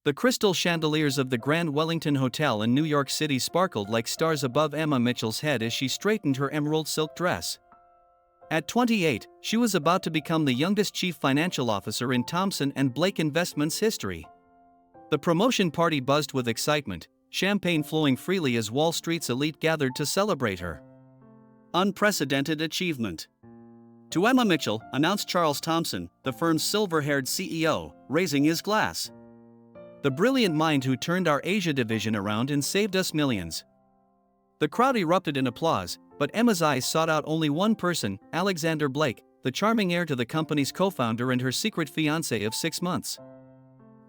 The crystal chandeliers of the Grand Wellington Hotel in New York City sparkled like stars above Emma Mitchell's head as she straightened her emerald silk dress. At 28, she was about to become the youngest chief financial officer in Thomson & Blake Investments history. The promotion party buzzed with excitement, champagne flowing freely as Wall Street's elite gathered to celebrate her unprecedented achievement. To Emma Mitchell, announced Charles Thomson, the firm's silver-haired CEO, raising his glass. The brilliant mind who turned our Asia division around and saved us millions. The crowd erupted in applause, but Emma's eyes sought out only one person, Alexander Blake, the charming heir to the company's co-founder and her secret fiancé of 6 months.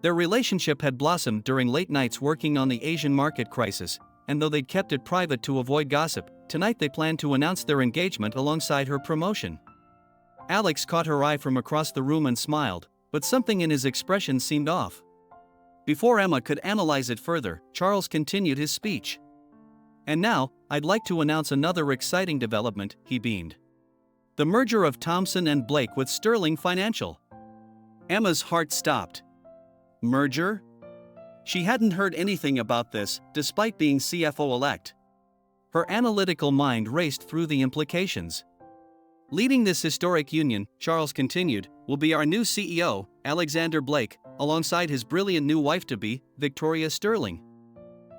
Their relationship had blossomed during late nights working on the Asian market crisis, and though they'd kept it private to avoid gossip, tonight they planned to announce their engagement alongside her promotion. Alex caught her eye from across the room and smiled, but something in his expression seemed off. Before Emma could analyze it further, Charles continued his speech. "And now, I'd like to announce another exciting development," he beamed. "The merger of Thomson & Blake with Sterling Financial." Emma's heart stopped. Merger? She hadn't heard anything about this, despite being CFO-elect. Her analytical mind raced through the implications. "Leading this historic union," Charles continued, "will be our new CEO, Alexander Blake, alongside his brilliant new wife-to-be, Victoria Sterling."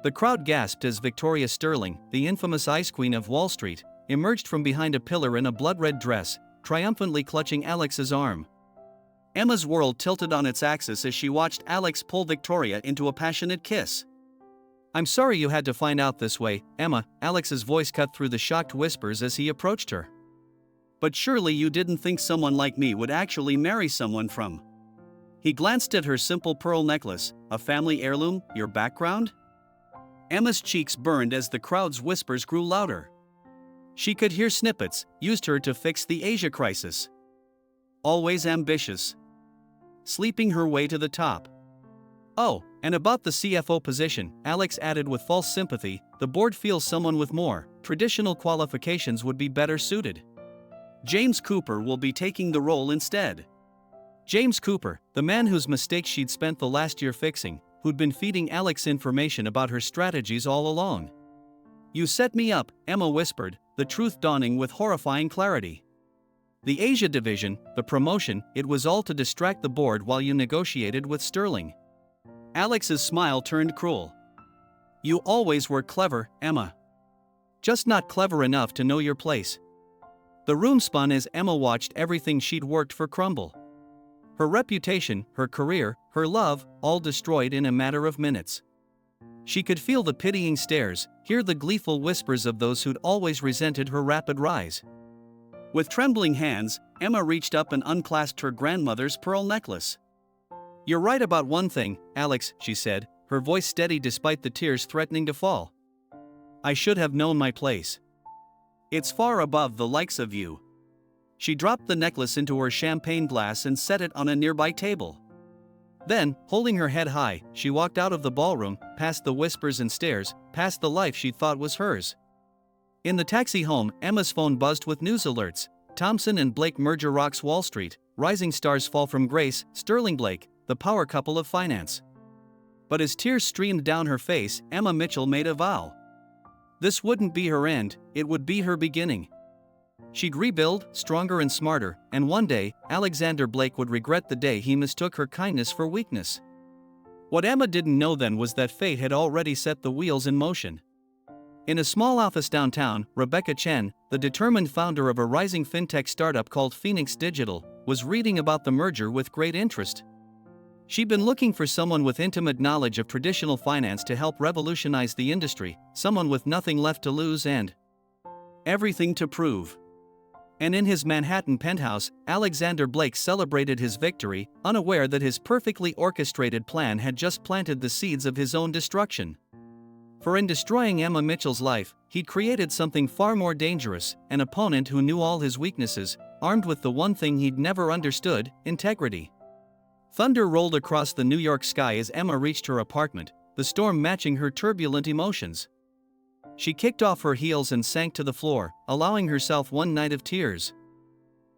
The crowd gasped as Victoria Sterling, the infamous ice queen of Wall Street, emerged from behind a pillar in a blood-red dress, triumphantly clutching Alex's arm. Emma's world tilted on its axis as she watched Alex pull Victoria into a passionate kiss. "I'm sorry you had to find out this way, Emma," Alex's voice cut through the shocked whispers as he approached her. "But surely you didn't think someone like me would actually marry someone from..." He glanced at her simple pearl necklace, "A family heirloom, your background?" Emma's cheeks burned as the crowd's whispers grew louder. She could hear snippets, "Used her to fix the Asia crisis." "Always ambitious." "Sleeping her way to the top." "Oh, and about the CFO position," Alex added with false sympathy, "the board feels someone with more traditional qualifications would be better suited. James Cooper will be taking the role instead." James Cooper, the man whose mistakes she'd spent the last year fixing, who'd been feeding Alex information about her strategies all along. "You set me up," Emma whispered, the truth dawning with horrifying clarity. "The Asia division, the promotion, it was all to distract the board while you negotiated with Sterling." Alex's smile turned cruel. "You always were clever, Emma. Just not clever enough to know your place." The room spun as Emma watched everything she'd worked for crumble. Her reputation, her career, her love, all destroyed in a matter of minutes. She could feel the pitying stares, hear the gleeful whispers of those who'd always resented her rapid rise. With trembling hands, Emma reached up and unclasped her grandmother's pearl necklace. "You're right about one thing, Alex," she said, her voice steady despite the tears threatening to fall. "I should have known my place. It's far above the likes of you." She dropped the necklace into her champagne glass and set it on a nearby table. Then, holding her head high, she walked out of the ballroom, past the whispers and stares, past the life she thought was hers. In the taxi home, Emma's phone buzzed with news alerts. Thomson & Blake merger rocks Wall Street, rising stars fall from grace, Sterling Blake, the power couple of finance. But as tears streamed down her face, Emma Mitchell made a vow. This wouldn't be her end, it would be her beginning. She'd rebuild, stronger and smarter, and one day, Alexander Blake would regret the day he mistook her kindness for weakness. What Emma didn't know then was that fate had already set the wheels in motion. In a small office downtown, Rebecca Chen, the determined founder of a rising fintech startup called Phoenix Digital, was reading about the merger with great interest. She'd been looking for someone with intimate knowledge of traditional finance to help revolutionize the industry, someone with nothing left to lose and everything to prove. And in his Manhattan penthouse, Alexander Blake celebrated his victory, unaware that his perfectly orchestrated plan had just planted the seeds of his own destruction. For in destroying Emma Mitchell's life, he'd created something far more dangerous, an opponent who knew all his weaknesses, armed with the one thing he'd never understood, integrity. Thunder rolled across the New York sky as Emma reached her apartment, the storm matching her turbulent emotions. She kicked off her heels and sank to the floor, allowing herself one night of tears.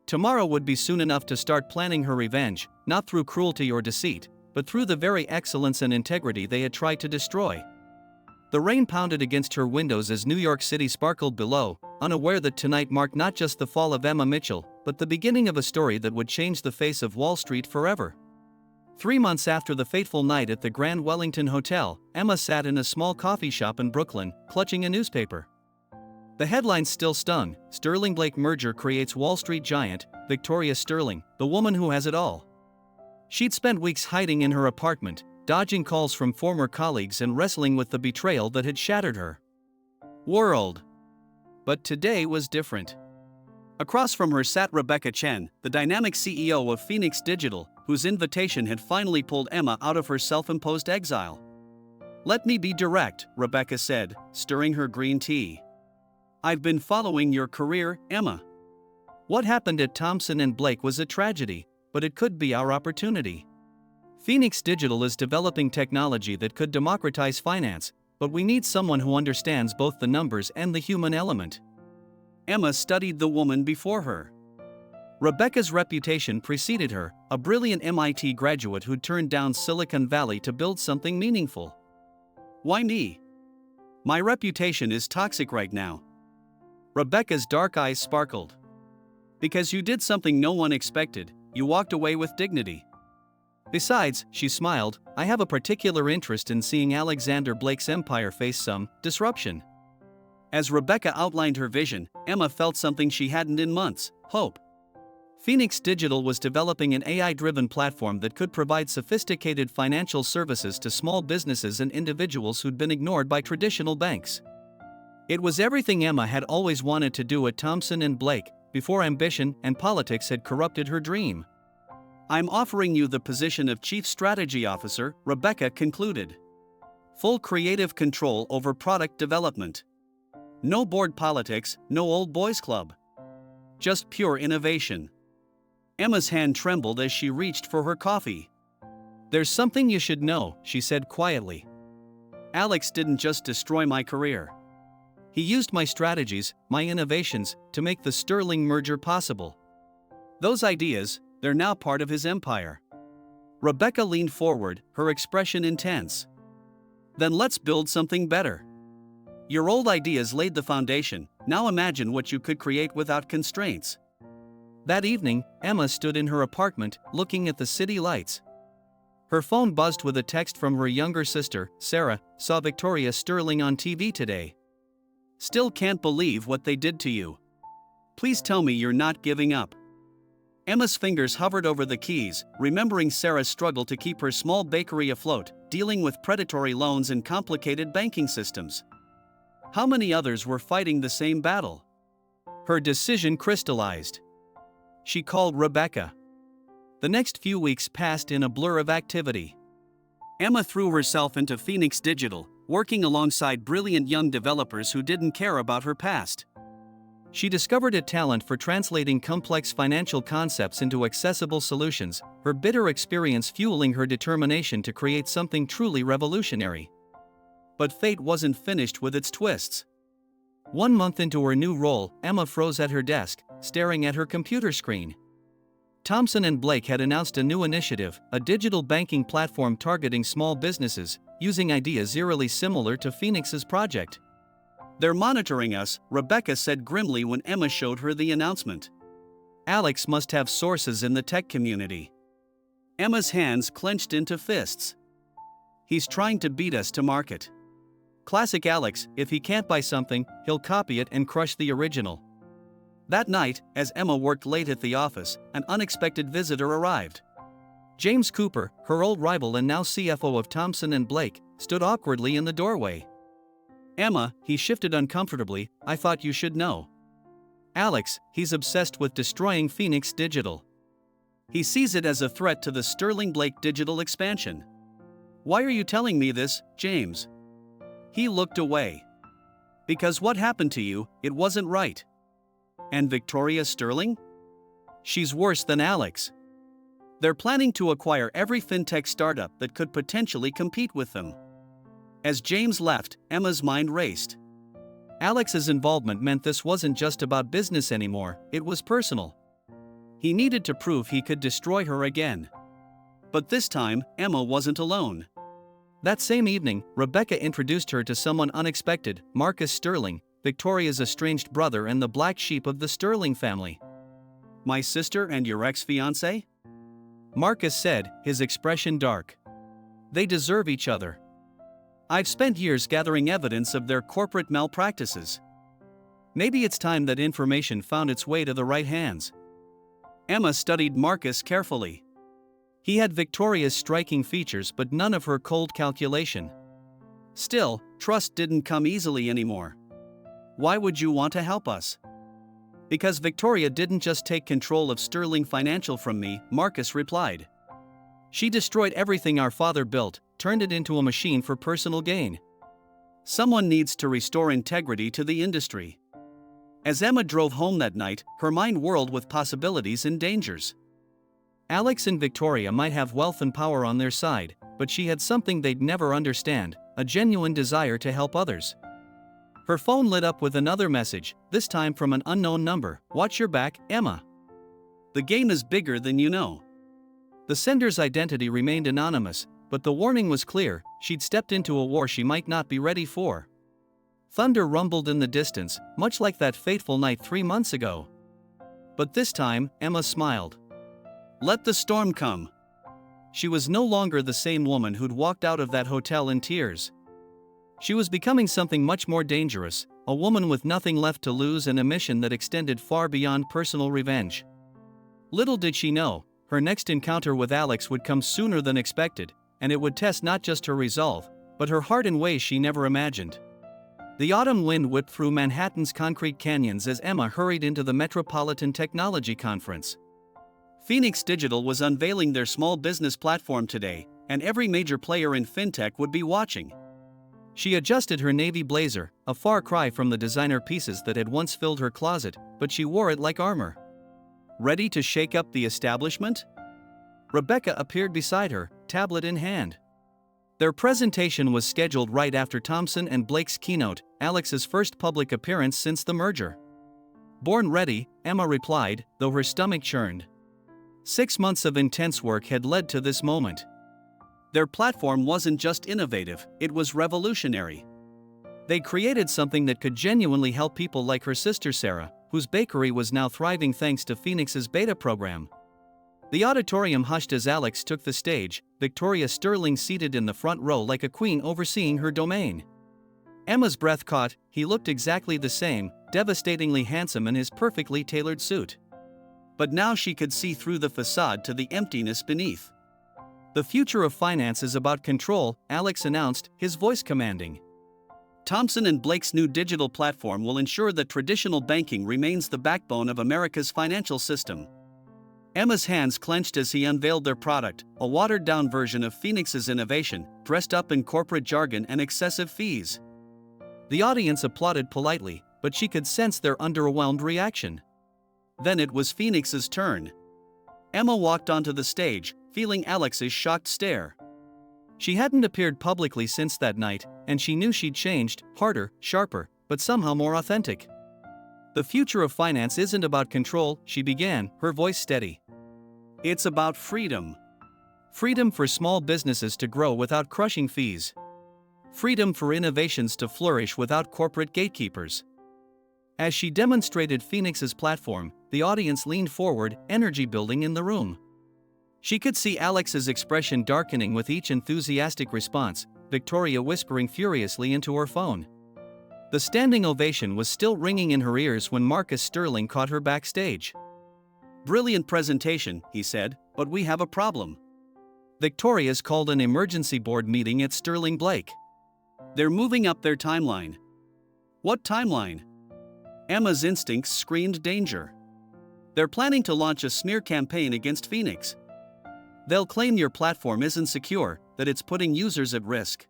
Tomorrow would be soon enough to start planning her revenge, not through cruelty or deceit, but through the very excellence and integrity they had tried to destroy. The rain pounded against her windows as New York City sparkled below, unaware that tonight marked not just the fall of Emma Mitchell, but the beginning of a story that would change the face of Wall Street forever. 3 months after the fateful night at the Grand Wellington Hotel, Emma sat in a small coffee shop in Brooklyn, clutching a newspaper. The headlines still stung: Sterling Blake merger creates Wall Street giant, Victoria Sterling, the woman who has it all. She'd spent weeks hiding in her apartment, dodging calls from former colleagues and wrestling with the betrayal that had shattered her world. But today was different. Across from her sat Rebecca Chen, the dynamic CEO of Phoenix Digital, whose invitation had finally pulled Emma out of her self-imposed exile. "Let me be direct," Rebecca said, stirring her green tea. "I've been following your career, Emma. What happened at Thomson & Blake was a tragedy, but it could be our opportunity. Phoenix Digital is developing technology that could democratize finance, but we need someone who understands both the numbers and the human element." Emma studied the woman before her. Rebecca's reputation preceded her, a brilliant MIT graduate who'd turned down Silicon Valley to build something meaningful. "Why me? My reputation is toxic right now." Rebecca's dark eyes sparkled. "Because you did something no one expected, you walked away with dignity. Besides," she smiled, "I have a particular interest in seeing Alexander Blake's empire face some disruption." As Rebecca outlined her vision, Emma felt something she hadn't in months: hope. Phoenix Digital was developing an AI-driven platform that could provide sophisticated financial services to small businesses and individuals who'd been ignored by traditional banks. It was everything Emma had always wanted to do at Thomson & Blake, before ambition and politics had corrupted her dream. "I'm offering you the position of Chief Strategy Officer," Rebecca concluded. "Full creative control over product development. No board politics, no old boys club. Just pure innovation." Emma's hand trembled as she reached for her coffee. "There's something you should know," she said quietly. "Alex didn't just destroy my career. He used my strategies, my innovations, to make the Sterling merger possible. Those ideas, they're now part of his empire." Rebecca leaned forward, her expression intense. "Then let's build something better. Your old ideas laid the foundation, now imagine what you could create without constraints." That evening, Emma stood in her apartment, looking at the city lights. Her phone buzzed with a text from her younger sister, Sarah. "Saw Victoria Sterling on TV today. Still can't believe what they did to you. Please tell me you're not giving up." Emma's fingers hovered over the keys, remembering Sarah's struggle to keep her small bakery afloat, dealing with predatory loans and complicated banking systems. How many others were fighting the same battle? Her decision crystallized. She called Rebecca. The next few weeks passed in a blur of activity. Emma threw herself into Phoenix Digital, working alongside brilliant young developers who didn't care about her past. She discovered a talent for translating complex financial concepts into accessible solutions, her bitter experience fueling her determination to create something truly revolutionary. But fate wasn't finished with its twists. 1 month into her new role, Emma froze at her desk, staring at her computer screen. Thomson & Blake had announced a new initiative, a digital banking platform targeting small businesses, using ideas eerily similar to Phoenix's project. "They're monitoring us," Rebecca said grimly when Emma showed her the announcement. "Alex must have sources in the tech community." Emma's hands clenched into fists. "He's trying to beat us to market. Classic Alex, if he can't buy something, he'll copy it and crush the original." That night, as Emma worked late at the office, an unexpected visitor arrived. James Cooper, her old rival and now CFO of Thomson & Blake, stood awkwardly in the doorway. "Emma," he shifted uncomfortably, "I thought you should know. Alex, he's obsessed with destroying Phoenix Digital. He sees it as a threat to the Sterling Blake digital expansion." "Why are you telling me this, James?" He looked away. "Because what happened to you, it wasn't right. And Victoria Sterling? She's worse than Alex. They're planning to acquire every fintech startup that could potentially compete with them." As James left, Emma's mind raced. Alex's involvement meant this wasn't just about business anymore, it was personal. He needed to prove he could destroy her again. But this time, Emma wasn't alone. That same evening, Rebecca introduced her to someone unexpected, Marcus Sterling, Victoria's estranged brother and the black sheep of the Sterling family. "My sister and your ex-fiancé?" Marcus said, his expression dark. "They deserve each other. I've spent years gathering evidence of their corporate malpractices. Maybe it's time that information found its way to the right hands." Emma studied Marcus carefully. He had Victoria's striking features but none of her cold calculation. Still, trust didn't come easily anymore. "Why would you want to help us?" "Because Victoria didn't just take control of Sterling Financial from me," Marcus replied. "She destroyed everything our father built, turned it into a machine for personal gain. Someone needs to restore integrity to the industry." As Emma drove home that night, her mind whirled with possibilities and dangers. Alex and Victoria might have wealth and power on their side, but she had something they'd never understand, a genuine desire to help others. Her phone lit up with another message, this time from an unknown number. "Watch your back, Emma. The game is bigger than you know." The sender's identity remained anonymous, but the warning was clear: she'd stepped into a war she might not be ready for. Thunder rumbled in the distance, much like that fateful night 3 months ago. But this time, Emma smiled. Let the storm come. She was no longer the same woman who'd walked out of that hotel in tears. She was becoming something much more dangerous, a woman with nothing left to lose and a mission that extended far beyond personal revenge. Little did she know, her next encounter with Alex would come sooner than expected, and it would test not just her resolve, but her heart in ways she never imagined. The autumn wind whipped through Manhattan's concrete canyons as Emma hurried into the Metropolitan Technology Conference. Phoenix Digital was unveiling their small business platform today, and every major player in fintech would be watching. She adjusted her navy blazer, a far cry from the designer pieces that had once filled her closet, but she wore it like armor. Ready to shake up the establishment? Rebecca appeared beside her, tablet in hand. Their presentation was scheduled right after Thompson and Blake's keynote, Alex's first public appearance since the merger. Born ready, Emma replied, though her stomach churned. 6 months of intense work had led to this moment. Their platform wasn't just innovative, it was revolutionary. They created something that could genuinely help people like her sister Sarah, whose bakery was now thriving thanks to Phoenix's beta program. The auditorium hushed as Alex took the stage, Victoria Sterling seated in the front row like a queen overseeing her domain. Emma's breath caught. He looked exactly the same, devastatingly handsome in his perfectly tailored suit. But now she could see through the facade to the emptiness beneath. The future of finance is about control, Alex announced, his voice commanding. Thompson and Blake's new digital platform will ensure that traditional banking remains the backbone of America's financial system. Emma's hands clenched as he unveiled their product, a watered-down version of Phoenix's innovation, dressed up in corporate jargon and excessive fees. The audience applauded politely, but she could sense their underwhelmed reaction. Then it was Phoenix's turn. Emma walked onto the stage, feeling Alex's shocked stare. She hadn't appeared publicly since that night, and she knew she'd changed, harder, sharper, but somehow more authentic. The future of finance isn't about control, she began, her voice steady. It's about freedom. Freedom for small businesses to grow without crushing fees. Freedom for innovations to flourish without corporate gatekeepers. As she demonstrated Phoenix's platform, the audience leaned forward, energy building in the room. She could see Alex's expression darkening with each enthusiastic response, Victoria whispering furiously into her phone. The standing ovation was still ringing in her ears when Marcus Sterling caught her backstage. Brilliant presentation, he said, but we have a problem. Victoria's called an emergency board meeting at Sterling Blake. They're moving up their timeline. What timeline? Emma's instincts screamed danger. They're planning to launch a smear campaign against Phoenix. They'll claim your platform isn't secure, that it's putting users at risk.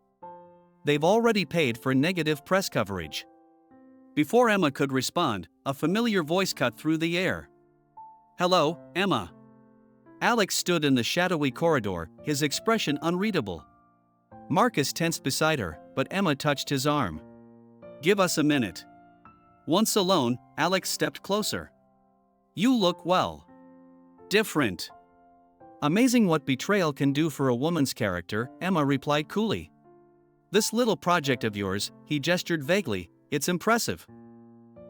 They've already paid for negative press coverage. Before Emma could respond, a familiar voice cut through the air. Hello, Emma. Alex stood in the shadowy corridor, his expression unreadable. Marcus tensed beside her, but Emma touched his arm. Give us a minute. Once alone, Alex stepped closer. You look well. Different. Amazing what betrayal can do for a woman's character, Emma replied coolly. This little project of yours, he gestured vaguely, it's impressive.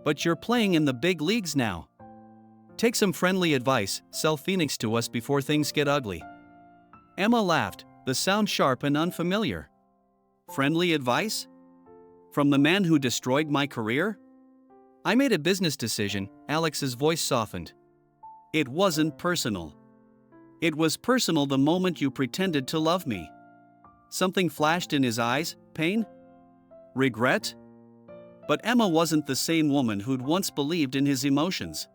But you're playing in the big leagues now. Take some friendly advice, sell Phoenix to us before things get ugly. Emma laughed, the sound sharp and unfamiliar. Friendly advice? From the man who destroyed my career? I made a business decision, Alex's voice softened. It wasn't personal. It was personal the moment you pretended to love me. Something flashed in his eyes, pain? Regret? But Emma wasn't the same woman who'd once believed in his emotions.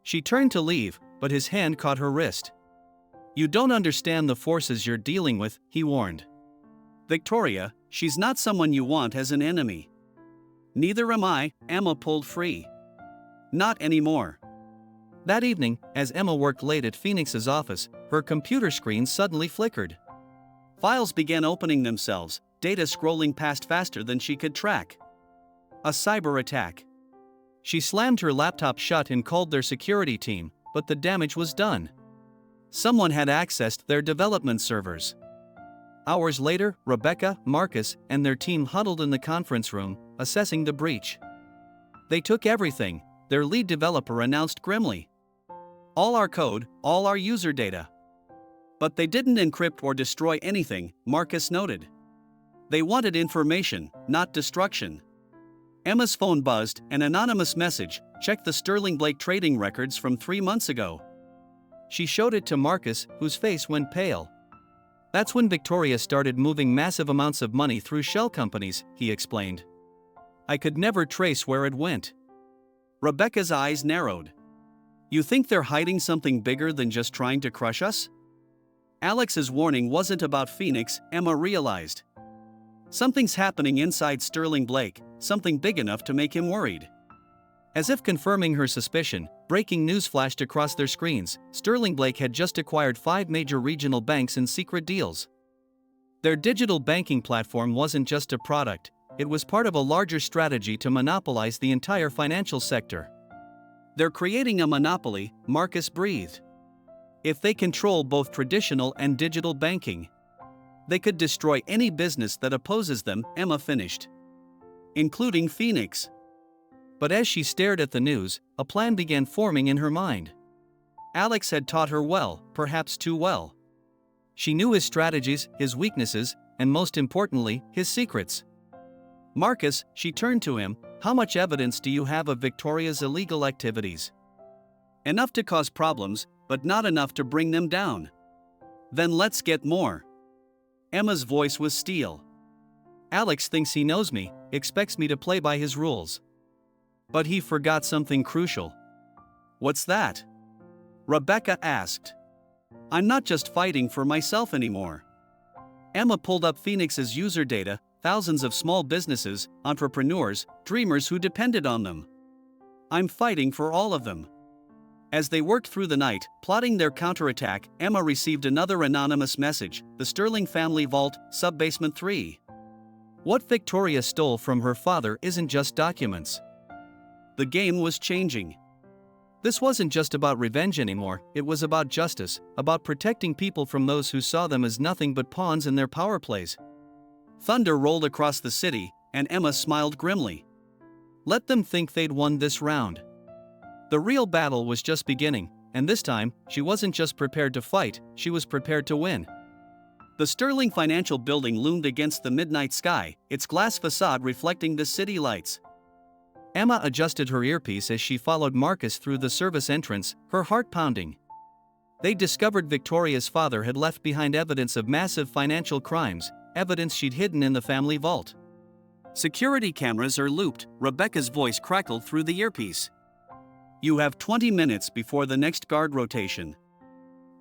She turned to leave, but his hand caught her wrist. You don't understand the forces you're dealing with, he warned. Victoria, she's not someone you want as an enemy. Neither am I, Emma pulled free. Not anymore. That evening, as Emma worked late at Phoenix's office, her computer screen suddenly flickered. Files began opening themselves, data scrolling past faster than she could track. A cyber attack. She slammed her laptop shut and called their security team, but the damage was done. Someone had accessed their development servers. Hours later, Rebecca, Marcus, and their team huddled in the conference room, assessing the breach. They took everything, their lead developer announced grimly. All our code, all our user data. But they didn't encrypt or destroy anything, Marcus noted. They wanted information, not destruction. Emma's phone buzzed, an anonymous message, check the Sterling Blake trading records from 3 months ago. She showed it to Marcus, whose face went pale. That's when Victoria started moving massive amounts of money through shell companies, he explained. I could never trace where it went. Rebecca's eyes narrowed. You think they're hiding something bigger than just trying to crush us? Alex's warning wasn't about Phoenix, Emma realized. Something's happening inside Sterling Blake, something big enough to make him worried. As if confirming her suspicion, breaking news flashed across their screens. Sterling Blake had just acquired 5 major regional banks in secret deals. Their digital banking platform wasn't just a product, it was part of a larger strategy to monopolize the entire financial sector. They're creating a monopoly, Marcus breathed. If they control both traditional and digital banking, they could destroy any business that opposes them, Emma finished. Including Phoenix. But as she stared at the news, a plan began forming in her mind. Alex had taught her well, perhaps too well. She knew his strategies, his weaknesses, and most importantly, his secrets. Marcus, she turned to him, how much evidence do you have of Victoria's illegal activities? Enough to cause problems, but not enough to bring them down. Then let's get more. Emma's voice was steel. Alex thinks he knows me, expects me to play by his rules. But he forgot something crucial. What's that? Rebecca asked. I'm not just fighting for myself anymore. Emma pulled up Phoenix's user data, thousands of small businesses, entrepreneurs, dreamers who depended on them. I'm fighting for all of them. As they worked through the night, plotting their counterattack, Emma received another anonymous message, the Sterling family vault, subbasement 3. What Victoria stole from her father isn't just documents. The game was changing. This wasn't just about revenge anymore, it was about justice, about protecting people from those who saw them as nothing but pawns in their power plays. Thunder rolled across the city, and Emma smiled grimly. Let them think they'd won this round. The real battle was just beginning, and this time, she wasn't just prepared to fight, she was prepared to win. The Sterling Financial Building loomed against the midnight sky, its glass facade reflecting the city lights. Emma adjusted her earpiece as she followed Marcus through the service entrance, her heart pounding. They discovered Victoria's father had left behind evidence of massive financial crimes, evidence she'd hidden in the family vault. Security cameras are looped, Rebecca's voice crackled through the earpiece. You have 20 minutes before the next guard rotation.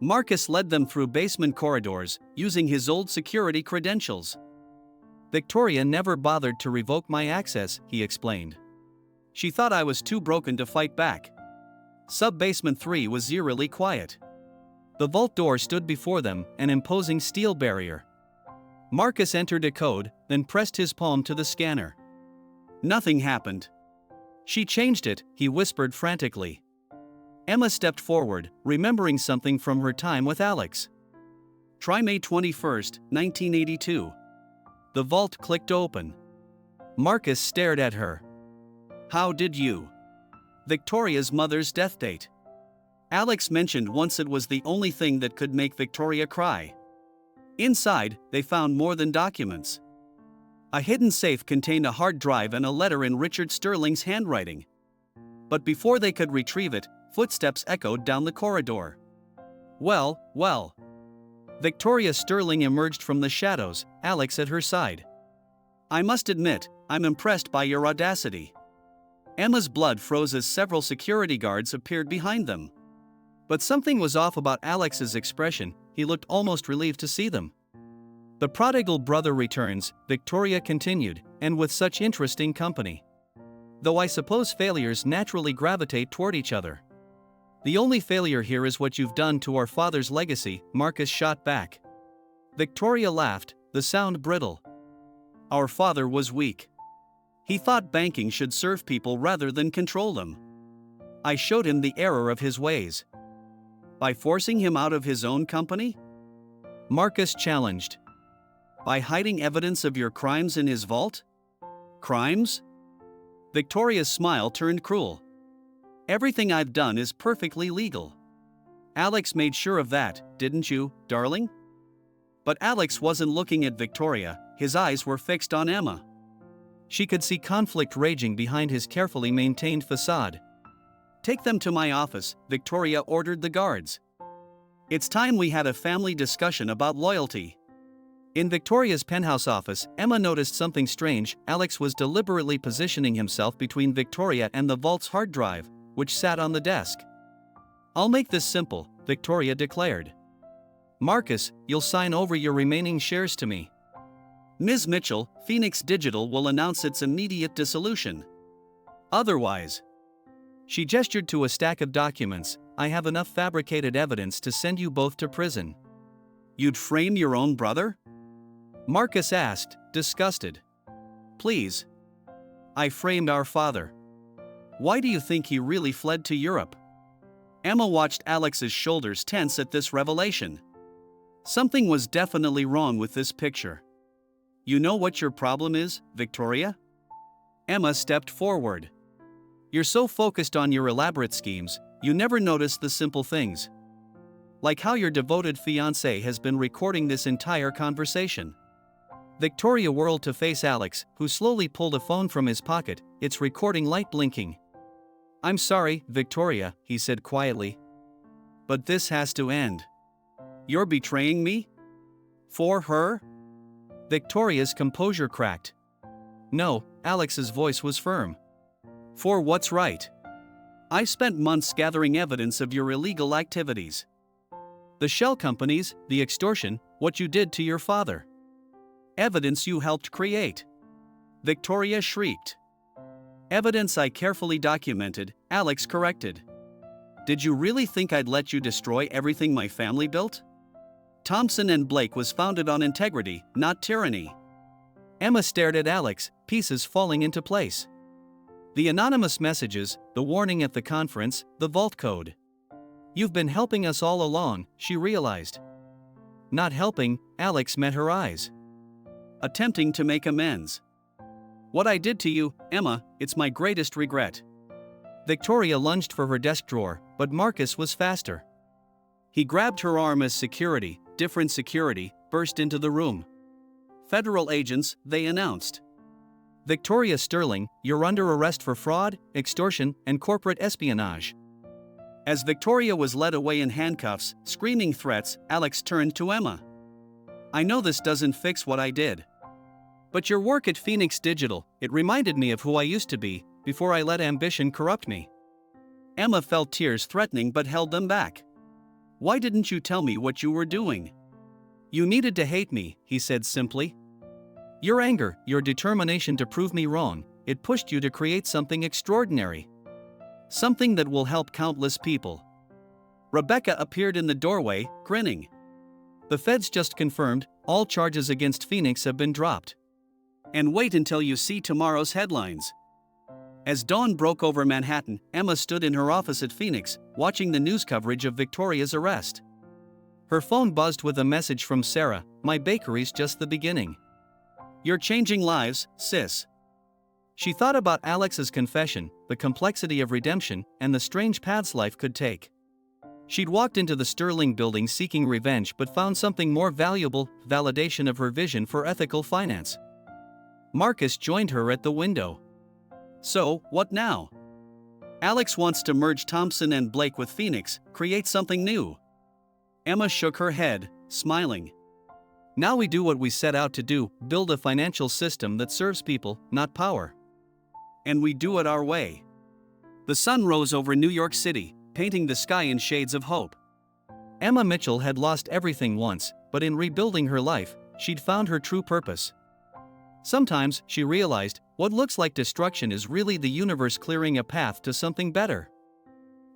Marcus led them through basement corridors, using his old security credentials. Victoria never bothered to revoke my access, he explained. She thought I was too broken to fight back. Sub-basement 3 was eerily quiet. The vault door stood before them, an imposing steel barrier. Marcus entered a code, then pressed his palm to the scanner. Nothing happened. She changed it, he whispered frantically. Emma stepped forward, remembering something from her time with Alex. Try May 21, 1982. The vault clicked open. Marcus stared at her. How did you? Victoria's mother's death date. Alex mentioned once it was the only thing that could make Victoria cry. Inside, they found more than documents. A hidden safe contained a hard drive and a letter in Richard Sterling's handwriting. But before they could retrieve it, footsteps echoed down the corridor. Well. Victoria Sterling emerged from the shadows, Alex at her side. I must admit, I'm impressed by your audacity. Emma's blood froze as several security guards appeared behind them. But something was off about Alex's expression, he looked almost relieved to see them. The prodigal brother returns, Victoria continued, and with such interesting company. Though I suppose failures naturally gravitate toward each other. The only failure here is what you've done to our father's legacy, Marcus shot back. Victoria laughed, the sound brittle. Our father was weak. He thought banking should serve people rather than control them. I showed him the error of his ways. By forcing him out of his own company? Marcus challenged. By hiding evidence of your crimes in his vault? Crimes? Victoria's smile turned cruel. Everything I've done is perfectly legal. Alex made sure of that, didn't you, darling? But Alex wasn't looking at Victoria, his eyes were fixed on Emma. She could see conflict raging behind his carefully maintained facade. Take them to my office, Victoria ordered the guards. It's time we had a family discussion about loyalty. In Victoria's penthouse office, Emma noticed something strange. Alex was deliberately positioning himself between Victoria and the vault's hard drive, which sat on the desk. I'll make this simple, Victoria declared. Marcus, you'll sign over your remaining shares to me. Ms. Mitchell, Phoenix Digital will announce its immediate dissolution. Otherwise. She gestured to a stack of documents. I have enough fabricated evidence to send you both to prison. You'd frame your own brother? Marcus asked, disgusted. Please. I framed our father. Why do you think he really fled to Europe? Emma watched Alex's shoulders tense at this revelation. Something was definitely wrong with this picture. You know what your problem is, Victoria? Emma stepped forward. You're so focused on your elaborate schemes, you never notice the simple things. Like how your devoted fiancé has been recording this entire conversation. Victoria whirled to face Alex, who slowly pulled a phone from his pocket, its recording light blinking. I'm sorry, Victoria, he said quietly. But this has to end. You're betraying me? For her? Victoria's composure cracked. No, Alex's voice was firm. For what's right. I spent months gathering evidence of your illegal activities. The shell companies, the extortion, what you did to your father. Evidence you helped create. Victoria shrieked. Evidence I carefully documented, Alex corrected. Did you really think I'd let you destroy everything my family built? Thompson and Blake was founded on integrity, not tyranny. Emma stared at Alex, pieces falling into place. The anonymous messages, the warning at the conference, the vault code. You've been helping us all along, she realized. Not helping, Alex met her eyes. Attempting to make amends. What I did to you, Emma, it's my greatest regret. Victoria lunged for her desk drawer, but Marcus was faster. He grabbed her arm as security, different security, burst into the room. Federal agents, they announced. Victoria Sterling, you're under arrest for fraud, extortion, and corporate espionage. As Victoria was led away in handcuffs, screaming threats, Alex turned to Emma. I know this doesn't fix what I did. But your work at Phoenix Digital, it reminded me of who I used to be, before I let ambition corrupt me. Emma felt tears threatening but held them back. Why didn't you tell me what you were doing? You needed to hate me, he said simply. Your anger, your determination to prove me wrong, it pushed you to create something extraordinary. Something that will help countless people. Rebecca appeared in the doorway, grinning. The feds just confirmed, all charges against Phoenix have been dropped. And wait until you see tomorrow's headlines. As dawn broke over Manhattan, Emma stood in her office at Phoenix, watching the news coverage of Victoria's arrest. Her phone buzzed with a message from Sarah, "My bakery's just the beginning. You're changing lives, sis." She thought about Alex's confession, the complexity of redemption, and the strange paths life could take. She'd walked into the Sterling building seeking revenge but found something more valuable: validation of her vision for ethical finance. Marcus joined her at the window. "So, what now?" "Alex wants to merge Thompson and Blake with Phoenix, create something new." Emma shook her head, smiling. "Now we do what we set out to do, build a financial system that serves people, not power. And we do it our way." The sun rose over New York City, painting the sky in shades of hope. Emma Mitchell had lost everything once, but in rebuilding her life, she'd found her true purpose. Sometimes, she realized, what looks like destruction is really the universe clearing a path to something better.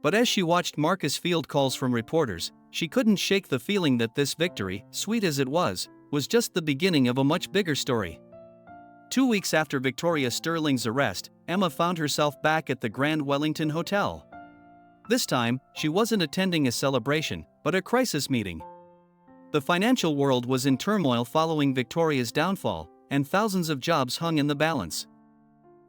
But as she watched Marcus field calls from reporters, she couldn't shake the feeling that this victory, sweet as it was just the beginning of a much bigger story. 2 weeks after Victoria Sterling's arrest, Emma found herself back at the Grand Wellington Hotel. This time, she wasn't attending a celebration, but a crisis meeting. The financial world was in turmoil following Victoria's downfall, and thousands of jobs hung in the balance.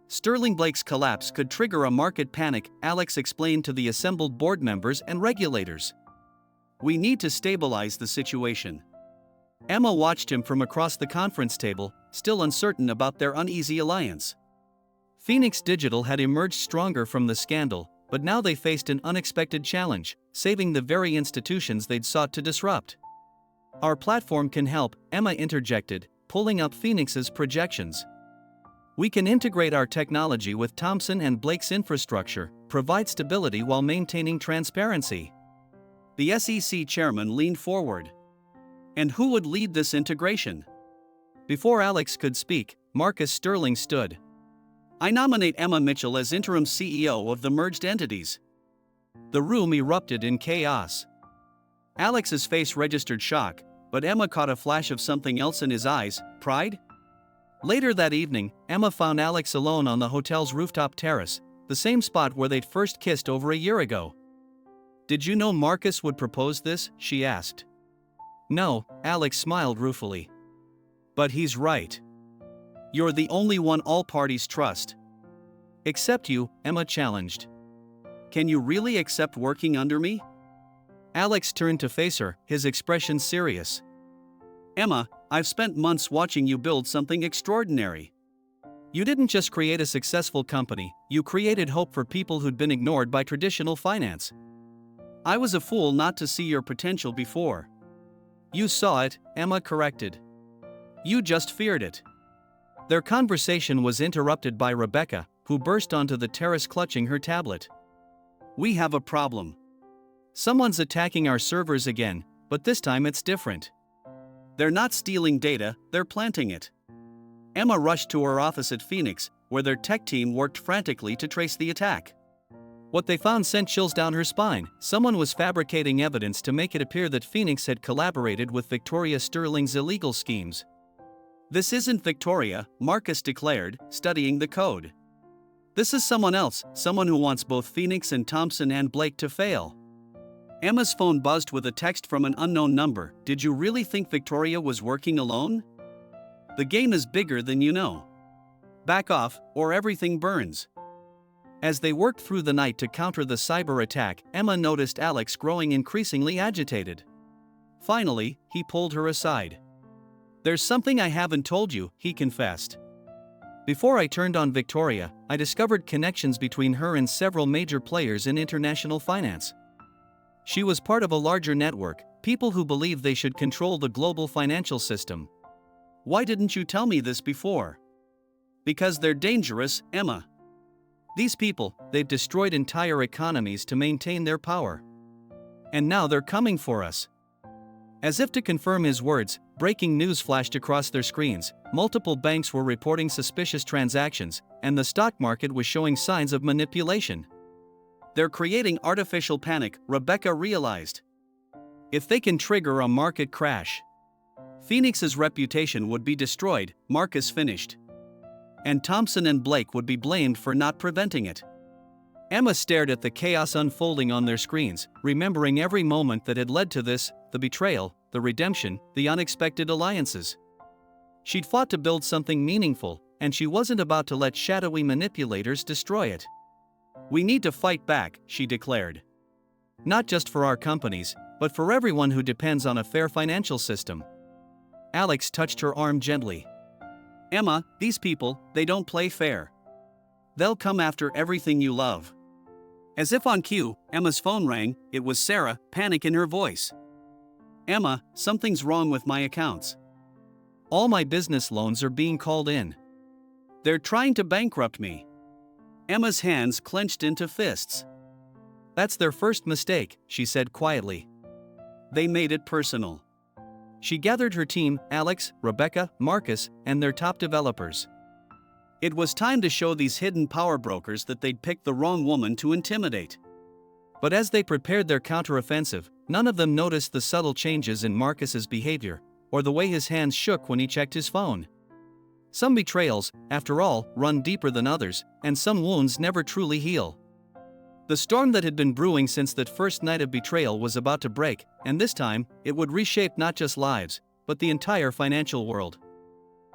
Sterling Blake's collapse could trigger a market panic, Alex explained to the assembled board members and regulators. "We need to stabilize the situation." Emma watched him from across the conference table, still uncertain about their uneasy alliance. Phoenix Digital had emerged stronger from the scandal, but now they faced an unexpected challenge: saving the very institutions they'd sought to disrupt. "Our platform can help," Emma interjected, pulling up Phoenix's projections. "We can integrate our technology with Thompson and Blake's infrastructure, provide stability while maintaining transparency." The SEC chairman leaned forward. "And who would lead this integration?" Before Alex could speak, Marcus Sterling stood. "I nominate Emma Mitchell as interim CEO of the merged entities." The room erupted in chaos. Alex's face registered shock, but Emma caught a flash of something else in his eyes: pride. Later that evening, Emma found Alex alone on the hotel's rooftop terrace, the same spot where they'd first kissed over a year ago. "Did you know Marcus would propose this?" she asked. "No," Alex smiled ruefully. "But he's right. You're the only one all parties trust." "Except you," Emma challenged. "Can you really accept working under me?" Alex turned to face her, his expression serious. "Emma, I've spent months watching you build something extraordinary. You didn't just create a successful company, you created hope for people who'd been ignored by traditional finance. I was a fool not to see your potential before." "You saw it," Emma corrected. "You just feared it." Their conversation was interrupted by Rebecca, who burst onto the terrace clutching her tablet. "We have a problem. Someone's attacking our servers again, but this time it's different. They're not stealing data, they're planting it." Emma rushed to her office at Phoenix, where their tech team worked frantically to trace the attack. What they found sent chills down her spine. Someone was fabricating evidence to make it appear that Phoenix had collaborated with Victoria Sterling's illegal schemes. "This isn't Victoria," Marcus declared, studying the code. "This is someone else, someone who wants both Phoenix and Thompson and Blake to fail." Emma's phone buzzed with a text from an unknown number. "Did you really think Victoria was working alone? The game is bigger than you know. Back off, or everything burns." As they worked through the night to counter the cyber attack, Emma noticed Alex growing increasingly agitated. Finally, he pulled her aside. "There's something I haven't told you," he confessed. "Before I turned on Victoria, I discovered connections between her and several major players in international finance. She was part of a larger network, people who believe they should control the global financial system." "Why didn't you tell me this before?" "Because they're dangerous, Emma. These people, they've destroyed entire economies to maintain their power. And now they're coming for us." As if to confirm his words, breaking news flashed across their screens. Multiple banks were reporting suspicious transactions, and the stock market was showing signs of manipulation. "They're creating artificial panic," Rebecca realized. "If they can trigger a market crash, Phoenix's reputation would be destroyed," Marcus finished. and Thompson and Blake would be blamed for not preventing it. Emma stared at the chaos unfolding on their screens, remembering every moment that had led to this, the betrayal, the redemption, the unexpected alliances. She'd fought to build something meaningful, and she wasn't about to let shadowy manipulators destroy it. "We need to fight back," she declared. "Not just for our companies, but for everyone who depends on a fair financial system." Alex touched her arm gently. "Emma, these people, they don't play fair. They'll come after everything you love." As if on cue, Emma's phone rang. It was Sarah, panic in her voice. "Emma, something's wrong with my accounts. All my business loans are being called in. They're trying to bankrupt me." Emma's hands clenched into fists. "That's their first mistake," she said quietly. "They made it personal." She gathered her team, Alex, Rebecca, Marcus, and their top developers. It was time to show these hidden power brokers that they'd picked the wrong woman to intimidate. But as they prepared their counteroffensive, none of them noticed the subtle changes in Marcus's behavior, or the way his hands shook when he checked his phone. Some betrayals, after all, run deeper than others, and some wounds never truly heal. The storm that had been brewing since that first night of betrayal was about to break, and this time, it would reshape not just lives, but the entire financial world.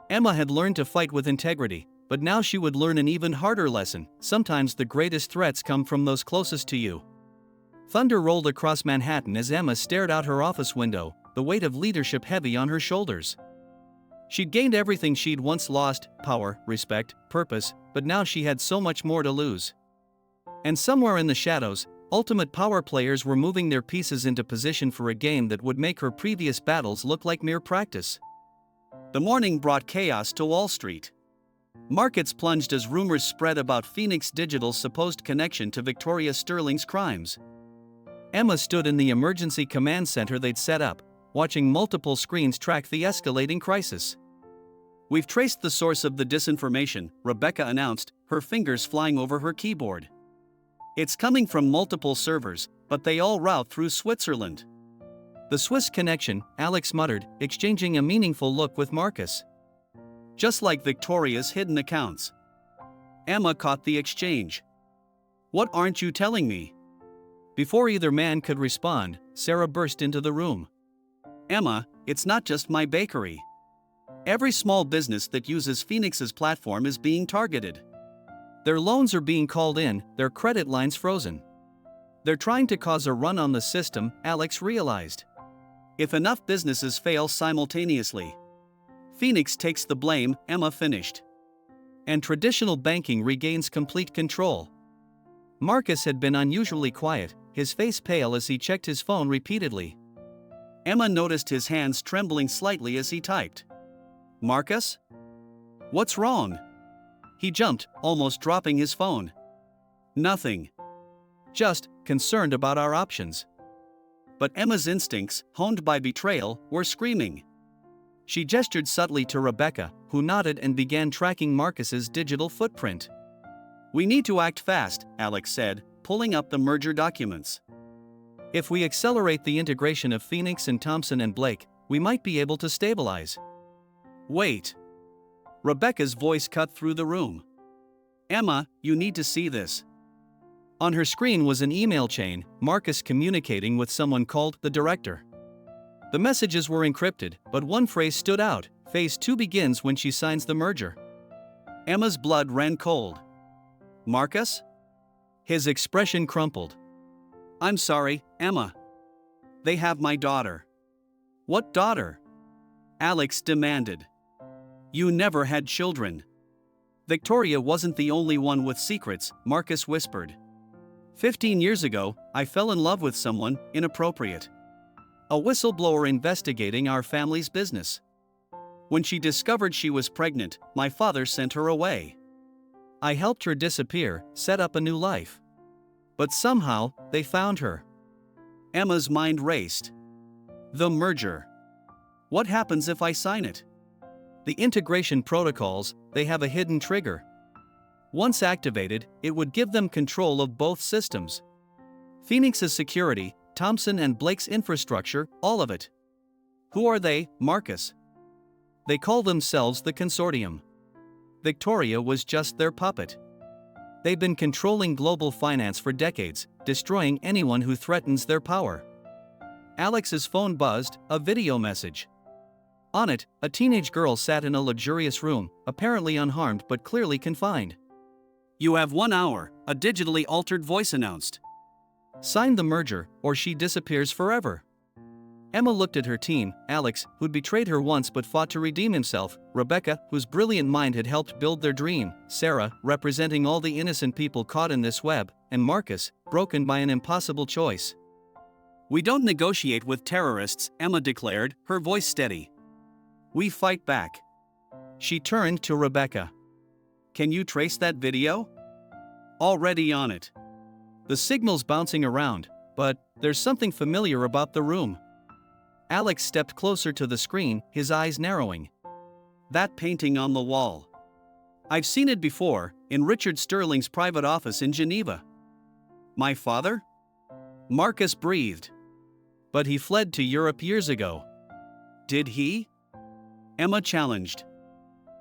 Emma had learned to fight with integrity, but now she would learn an even harder lesson. Sometimes the greatest threats come from those closest to you. Thunder rolled across Manhattan as Emma stared out her office window, the weight of leadership heavy on her shoulders. She'd gained everything she'd once lost: power, respect, purpose, but now she had so much more to lose. And somewhere in the shadows, ultimate power players were moving their pieces into position for a game that would make her previous battles look like mere practice. The morning brought chaos to Wall Street. Markets plunged as rumors spread about Phoenix Digital's supposed connection to Victoria Sterling's crimes. Emma stood in the emergency command center they'd set up, watching multiple screens track the escalating crisis. "We've traced the source of the disinformation," Rebecca announced, her fingers flying over her keyboard. "It's coming from multiple servers, but they all route through Switzerland." "The Swiss connection," Alex muttered, exchanging a meaningful look with Marcus. "Just like Victoria's hidden accounts." Emma caught the exchange. "What aren't you telling me?" Before either man could respond, Sarah burst into the room. "Emma, it's not just my bakery. Every small business that uses Phoenix's platform is being targeted. Their loans are being called in, their credit lines frozen. They're trying to cause a run on the system," Alex realized. "If enough businesses fail simultaneously, Phoenix takes the blame," Emma finished. "And traditional banking regains complete control." Marcus had been unusually quiet, his face pale as he checked his phone repeatedly. Emma noticed his hands trembling slightly as he typed. "Marcus? What's wrong?" He jumped, almost dropping his phone. "Nothing. Just concerned about our options." But Emma's instincts, honed by betrayal, were screaming. She gestured subtly to Rebecca, who nodded and began tracking Marcus's digital footprint. "We need to act fast," Alex said, pulling up the merger documents. "If we accelerate the integration of Phoenix and Thompson and Blake, we might be able to stabilize." "Wait." Rebecca's voice cut through the room. "Emma, you need to see this." On her screen was an email chain, Marcus communicating with someone called the director. The messages were encrypted, but one phrase stood out: "Phase 2 begins when she signs the merger." Emma's blood ran cold. "Marcus?" His expression crumpled. "I'm sorry, Emma. They have my daughter." "What daughter?" Alex demanded. "You never had children." "Victoria wasn't the only one with secrets," Marcus whispered. 15 years ago, I fell in love with someone inappropriate. A whistleblower investigating our family's business. When she discovered she was pregnant, my father sent her away. I helped her disappear, set up a new life. But somehow, they found her." Emma's mind raced. "The merger. What happens if I sign it?" "The integration protocols, they have a hidden trigger. Once activated, it would give them control of both systems. Phoenix's security, Thompson and Blake's infrastructure, all of it." "Who are they, Marcus?" "They call themselves the Consortium. Victoria was just their puppet. They've been controlling global finance for decades, destroying anyone who threatens their power. Alex's phone buzzed, a video message. On it, a teenage girl sat in a luxurious room, apparently unharmed but clearly confined. "You have 1 hour," a digitally altered voice announced. "Sign the merger, or she disappears forever." Emma looked at her team: Alex, who'd betrayed her once but fought to redeem himself; Rebecca, whose brilliant mind had helped build their dream; Sarah, representing all the innocent people caught in this web; and Marcus, broken by an impossible choice. "We don't negotiate with terrorists," Emma declared, her voice steady. "We fight back." She turned to Rebecca. "Can you trace that video?" "Already on it. The signal's bouncing around, but there's something familiar about the room." Alex stepped closer to the screen, his eyes narrowing. "That painting on the wall. I've seen it before, in Richard Sterling's private office in Geneva." "My father?" Marcus breathed. "But he fled to Europe years ago." "Did he?" Emma challenged.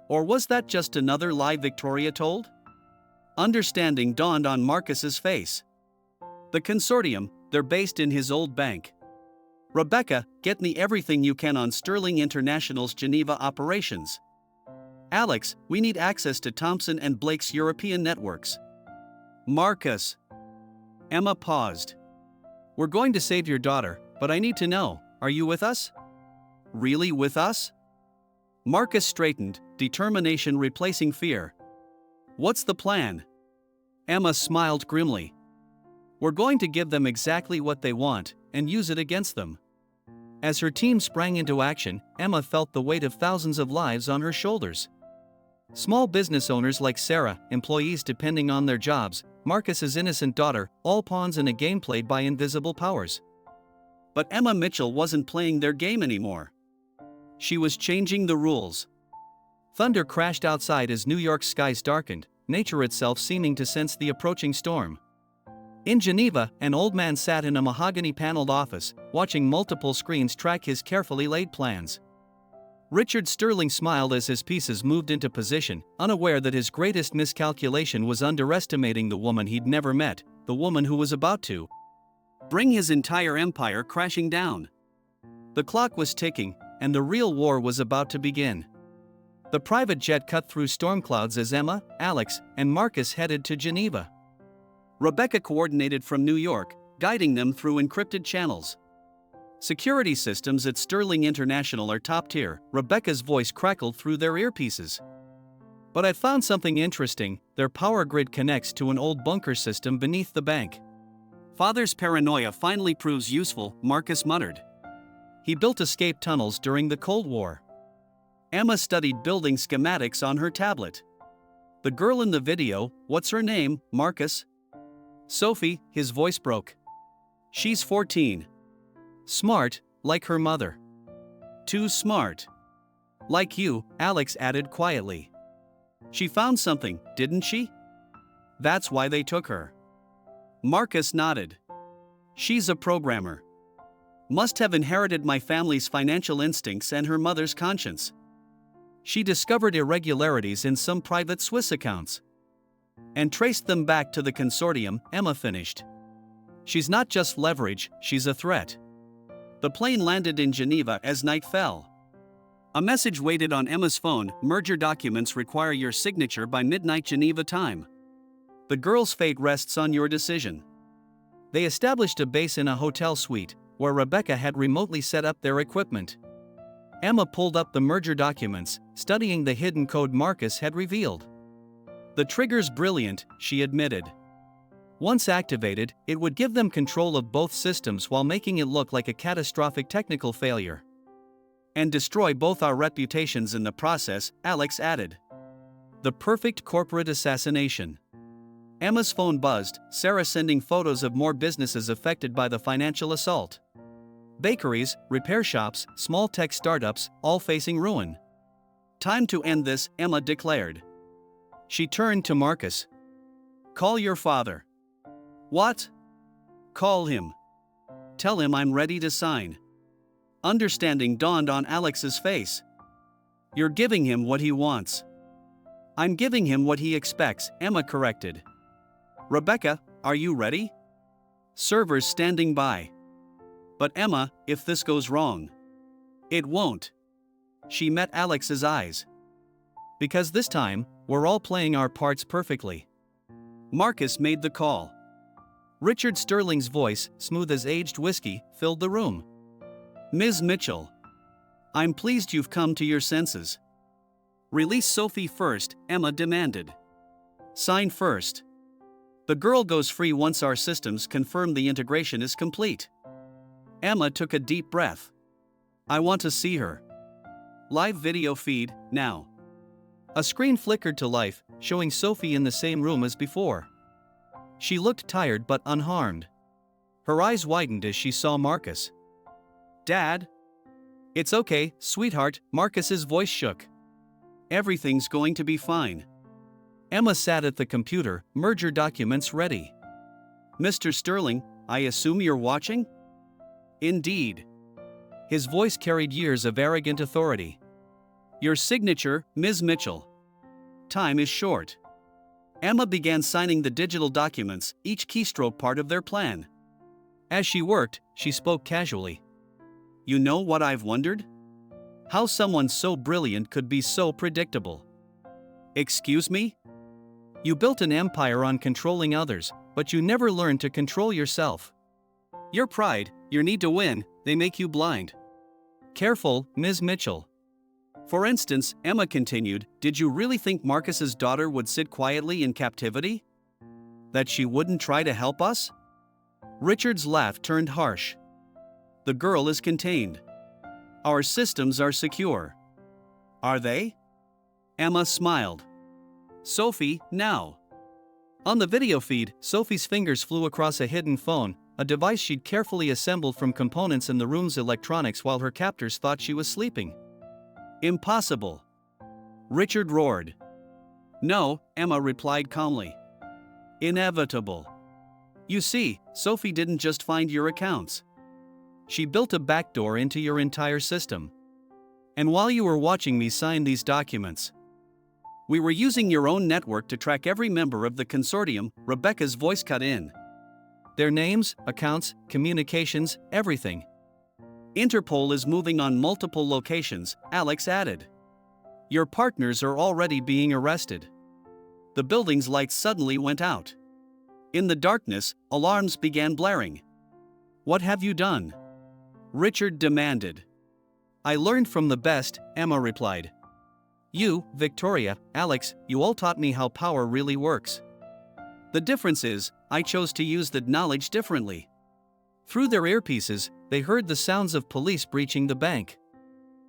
"Or was that just another lie Victoria told?" Understanding dawned on Marcus's face. "The consortium, they're based in his old bank. Rebecca, get me everything you can on Sterling International's Geneva operations. Alex, we need access to Thompson and Blake's European networks." "Marcus." Emma paused. "We're going to save your daughter, but I need to know, are you with us?" "Really with us?" Marcus straightened, determination replacing fear. "What's the plan?" Emma smiled grimly. "We're going to give them exactly what they want, and use it against them." As her team sprang into action, Emma felt the weight of thousands of lives on her shoulders. Small business owners like Sarah, employees depending on their jobs, Marcus's innocent daughter, all pawns in a game played by invisible powers. But Emma Mitchell wasn't playing their game anymore. She was changing the rules. Thunder crashed outside as New York's skies darkened, nature itself seeming to sense the approaching storm. In Geneva, an old man sat in a mahogany-paneled office, watching multiple screens track his carefully laid plans. Richard Sterling smiled as his pieces moved into position, unaware that his greatest miscalculation was underestimating the woman he'd never met, the woman who was about to bring his entire empire crashing down. The clock was ticking, and the real war was about to begin. The private jet cut through storm clouds as Emma, Alex, and Marcus headed to Geneva. Rebecca coordinated from New York, guiding them through encrypted channels. "Security systems at Sterling International are top tier," Rebecca's voice crackled through their earpieces. "But I found something interesting: their power grid connects to an old bunker system beneath the bank." "Father's paranoia finally proves useful," Marcus muttered. "He built escape tunnels during the Cold War." Emma studied building schematics on her tablet. "The girl in the video, what's her name, Marcus?" "Sophie," his voice broke. "She's 14. Smart, like her mother. Too smart. Like you," Alex added quietly. "She found something, didn't she? That's why they took her." Marcus nodded. "She's a programmer. Must have inherited my family's financial instincts and her mother's conscience. She discovered irregularities in some private Swiss accounts and traced them back to the consortium," Emma finished. "She's not just leverage, she's a threat." The plane landed in Geneva as night fell. A message waited on Emma's phone: "Merger documents require your signature by midnight Geneva time. The girl's fate rests on your decision." They established a base in a hotel suite, where Rebecca had remotely set up their equipment. Emma pulled up the merger documents, studying the hidden code Marcus had revealed. "The trigger's brilliant," she admitted. Once activated, it would give them control of both systems while making it look like a catastrophic technical failure. "And destroy both our reputations in the process," Alex added. "The perfect corporate assassination." Emma's phone buzzed, Sarah sending photos of more businesses affected by the financial assault. Bakeries, repair shops, small tech startups, all facing ruin. "Time to end this," Emma declared. She turned to Marcus. "Call your father." "What?" "Call him. Tell him I'm ready to sign." Understanding dawned on Alex's face. "You're giving him what he wants." I'm giving him what he expects, Emma corrected. Rebecca, are you ready? Servers standing by. But Emma, if this goes wrong. It won't. She met Alex's eyes. Because this time, we're all playing our parts perfectly. Marcus made the call. Richard Sterling's voice, smooth as aged whiskey, filled the room. Ms. Mitchell. I'm pleased you've come to your senses. Release Sophie first, Emma demanded. Sign first. The girl goes free once our systems confirm the integration is complete. Emma took a deep breath. I want to see her. Live video feed, now. A screen flickered to life, showing Sophie in the same room as before. She looked tired but unharmed. Her eyes widened as she saw Marcus. Dad? It's okay, sweetheart, Marcus's voice shook. Everything's going to be fine. Emma sat at the computer, merger documents ready. Mr. Sterling, I assume you're watching? Indeed. His voice carried years of arrogant authority. Your signature, Ms. Mitchell. Time is short. Emma began signing the digital documents, each keystroke part of their plan. As she worked, she spoke casually. You know what I've wondered? How someone so brilliant could be so predictable. Excuse me? You built an empire on controlling others, but you never learned to control yourself. Your pride, your need to win, they make you blind. Careful, Ms. Mitchell. For instance, Emma continued, did you really think Marcus's daughter would sit quietly in captivity? That she wouldn't try to help us? Richard's laugh turned harsh. The girl is contained. Our systems are secure. Are they? Emma smiled. Sophie, now. On the video feed, Sophie's fingers flew across a hidden phone, a device she'd carefully assembled from components in the room's electronics while her captors thought she was sleeping. Impossible. Richard roared. No, Emma replied calmly. Inevitable. You see, Sophie didn't just find your accounts. She built a backdoor into your entire system. And while you were watching me sign these documents, we were using your own network to track every member of the consortium, Rebecca's voice cut in. Their names, accounts, communications, everything. Interpol is moving on multiple locations, Alex added. Your partners are already being arrested. The building's lights suddenly went out. In the darkness, alarms began blaring. What have you done? Richard demanded. I learned from the best, Emma replied. You, Victoria, Alex, you all taught me how power really works. The difference is, I chose to use that knowledge differently. Through their earpieces, they heard the sounds of police breaching the bank.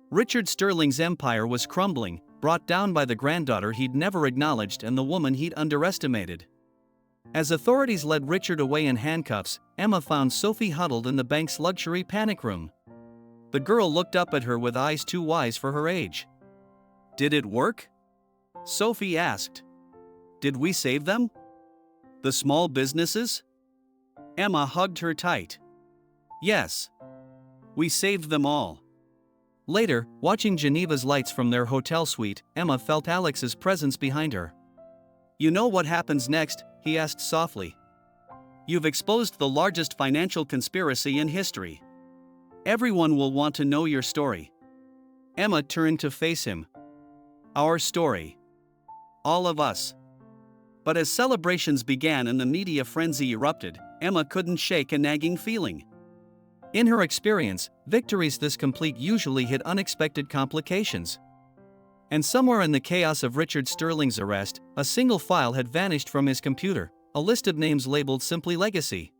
Richard Sterling's empire was crumbling, brought down by the granddaughter he'd never acknowledged and the woman he'd underestimated. As authorities led Richard away in handcuffs, Emma found Sophie huddled in the bank's luxury panic room. The girl looked up at her with eyes too wise for her age. Did it work? Sophie asked. Did we save them? The small businesses? Emma hugged her tight. Yes. We saved them all. Later, watching Geneva's lights from their hotel suite, Emma felt Alex's presence behind her. You know what happens next? He asked softly. You've exposed the largest financial conspiracy in history. Everyone will want to know your story. Emma turned to face him. Our story. All of us. But as celebrations began and the media frenzy erupted, Emma couldn't shake a nagging feeling. In her experience, victories this complete usually hid unexpected complications. And somewhere in the chaos of Richard Sterling's arrest, a single file had vanished from his computer, a list of names labeled simply Legacy.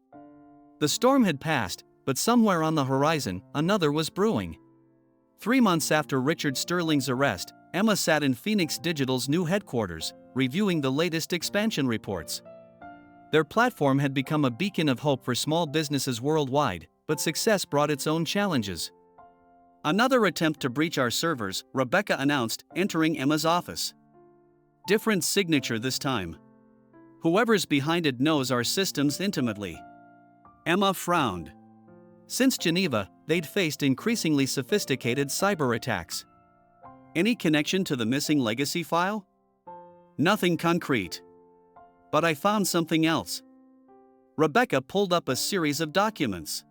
The storm had passed, but somewhere on the horizon, another was brewing. 3 months after Richard Sterling's arrest, Emma sat in Phoenix Digital's new headquarters, reviewing the latest expansion reports. Their platform had become a beacon of hope for small businesses worldwide, but success brought its own challenges. Another attempt to breach our servers, Rebecca announced, entering Emma's office. Different signature this time. Whoever's behind it knows our systems intimately. Emma frowned. Since Geneva, they'd faced increasingly sophisticated cyber attacks. Any connection to the missing Legacy file? Nothing concrete. But I found something else. Rebecca pulled up a series of documents.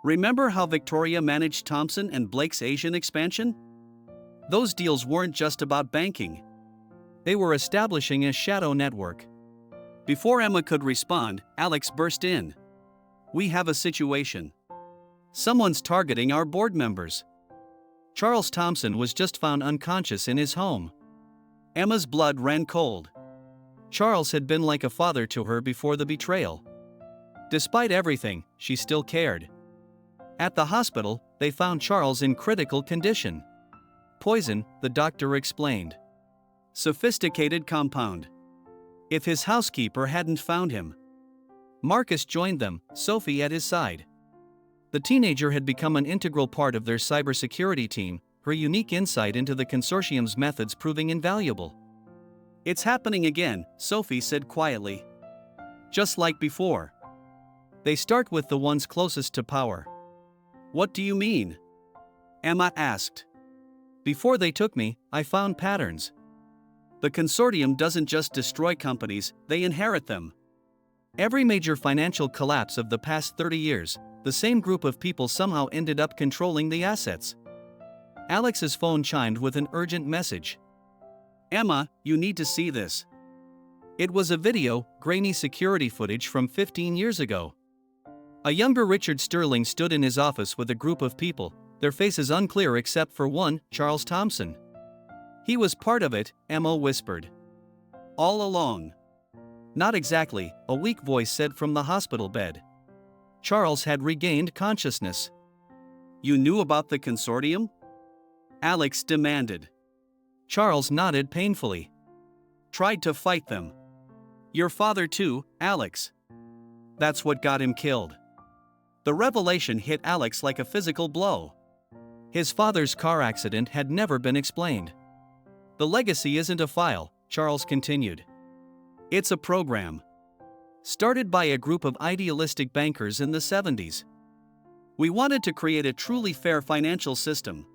Remember how Victoria managed Thompson and Blake's Asian expansion? Those deals weren't just about banking. They were establishing a shadow network. Before Emma could respond, Alex burst in. We have a situation. Someone's targeting our board members. Charles Thompson was just found unconscious in his home. Emma's blood ran cold. Charles had been like a father to her before the betrayal. Despite everything, she still cared. At the hospital, they found Charles in critical condition. Poison, the doctor explained. Sophisticated compound. If his housekeeper hadn't found him. Marcus joined them, Sophie at his side. The teenager had become an integral part of their cybersecurity team, her unique insight into the consortium's methods proving invaluable. It's happening again, Sophie said quietly. Just like before. They start with the ones closest to power. What do you mean? Emma asked. Before they took me, I found patterns. The consortium doesn't just destroy companies, they inherit them. Every major financial collapse of the past 30 years, the same group of people somehow ended up controlling the assets. Alex's phone chimed with an urgent message. Emma, you need to see this. It was a video, grainy security footage from 15 years ago. A younger Richard Sterling stood in his office with a group of people, their faces unclear except for one, Charles Thompson. He was part of it, Emma whispered. All along. Not exactly, a weak voice said from the hospital bed. Charles had regained consciousness. You knew about the consortium? Alex demanded. Charles nodded painfully. Tried to fight them. Your father too, Alex. That's what got him killed. The revelation hit Alex like a physical blow. His father's car accident had never been explained. The legacy isn't a file, Charles continued. It's a program. Started by a group of idealistic bankers in the 70s. We wanted to create a truly fair financial system.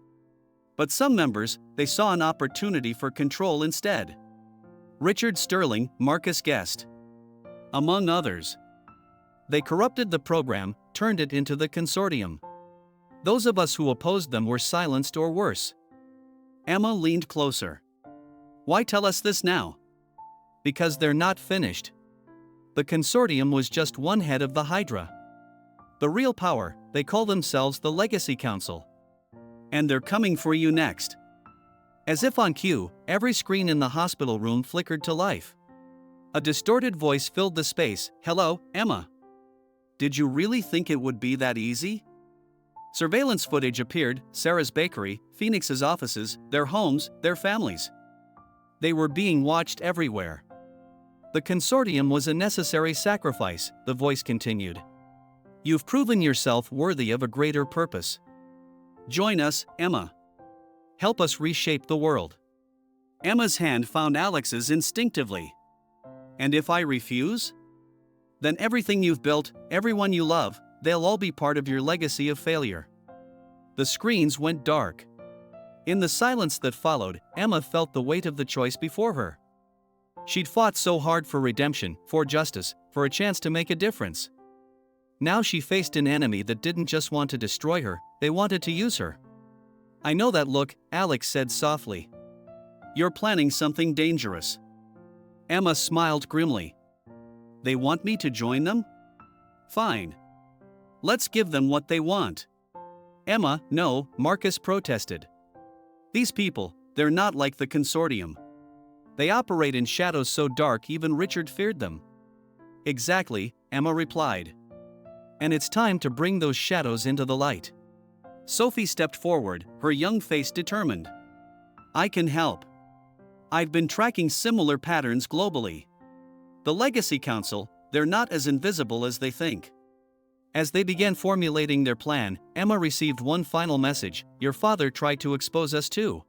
But some members, they saw an opportunity for control instead. Richard Sterling, Marcus guessed. Among others. They corrupted the program, turned it into the consortium. Those of us who opposed them were silenced or worse. Emma leaned closer. Why tell us this now? Because they're not finished. The consortium was just one head of the Hydra. The real power, they call themselves the Legacy Council. And they're coming for you next. As if on cue, every screen in the hospital room flickered to life. A distorted voice filled the space. Hello, Emma. Did you really think it would be that easy? Surveillance footage appeared, Sarah's bakery, Phoenix's offices, their homes, their families. They were being watched everywhere. The consortium was a necessary sacrifice, the voice continued. You've proven yourself worthy of a greater purpose. Join us, Emma. Help us reshape the world. Emma's hand found Alex's instinctively. And if I refuse? Then everything you've built, everyone you love, they'll all be part of your legacy of failure. The screens went dark. In the silence that followed, Emma felt the weight of the choice before her. She'd fought so hard for redemption, for justice, for a chance to make a difference. Now she faced an enemy that didn't just want to destroy her, they wanted to use her. I know that look, Alex said softly. You're planning something dangerous. Emma smiled grimly. They want me to join them? Fine. Let's give them what they want. Emma, no, Marcus protested. These people, they're not like the consortium. They operate in shadows so dark even Richard feared them. Exactly, Emma replied. And it's time to bring those shadows into the light. Sophie stepped forward, her young face determined. I can help. I've been tracking similar patterns globally. The Legacy Council, they're not as invisible as they think. As they began formulating their plan, Emma received one final message. Your father tried to expose us too.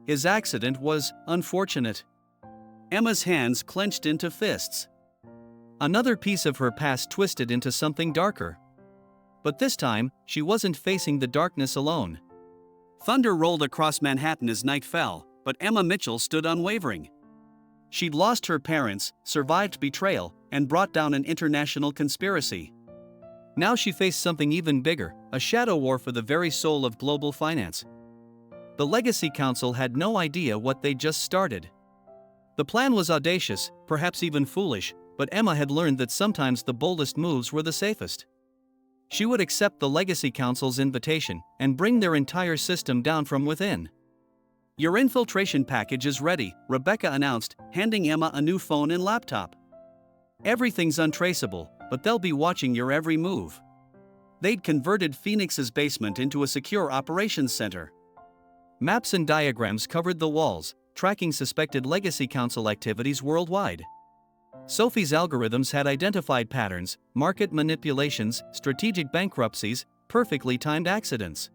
His accident was unfortunate. Emma's hands clenched into fists. Another piece of her past twisted into something darker. But this time, she wasn't facing the darkness alone. Thunder rolled across Manhattan as night fell, but Emma Mitchell stood unwavering. She'd lost her parents, survived betrayal, and brought down an international conspiracy. Now she faced something even bigger, a shadow war for the very soul of global finance. The Legacy Council had no idea what they'd just started. The plan was audacious, perhaps even foolish, but Emma had learned that sometimes the boldest moves were the safest. She would accept the Legacy Council's invitation and bring their entire system down from within. "Your infiltration package is ready," Rebecca announced, handing Emma a new phone and laptop. "Everything's untraceable, but they'll be watching your every move." They'd converted Phoenix's basement into a secure operations center. Maps and diagrams covered the walls, tracking suspected Legacy Council activities worldwide. Sophie's algorithms had identified patterns, market manipulations, strategic bankruptcies, perfectly timed accidents.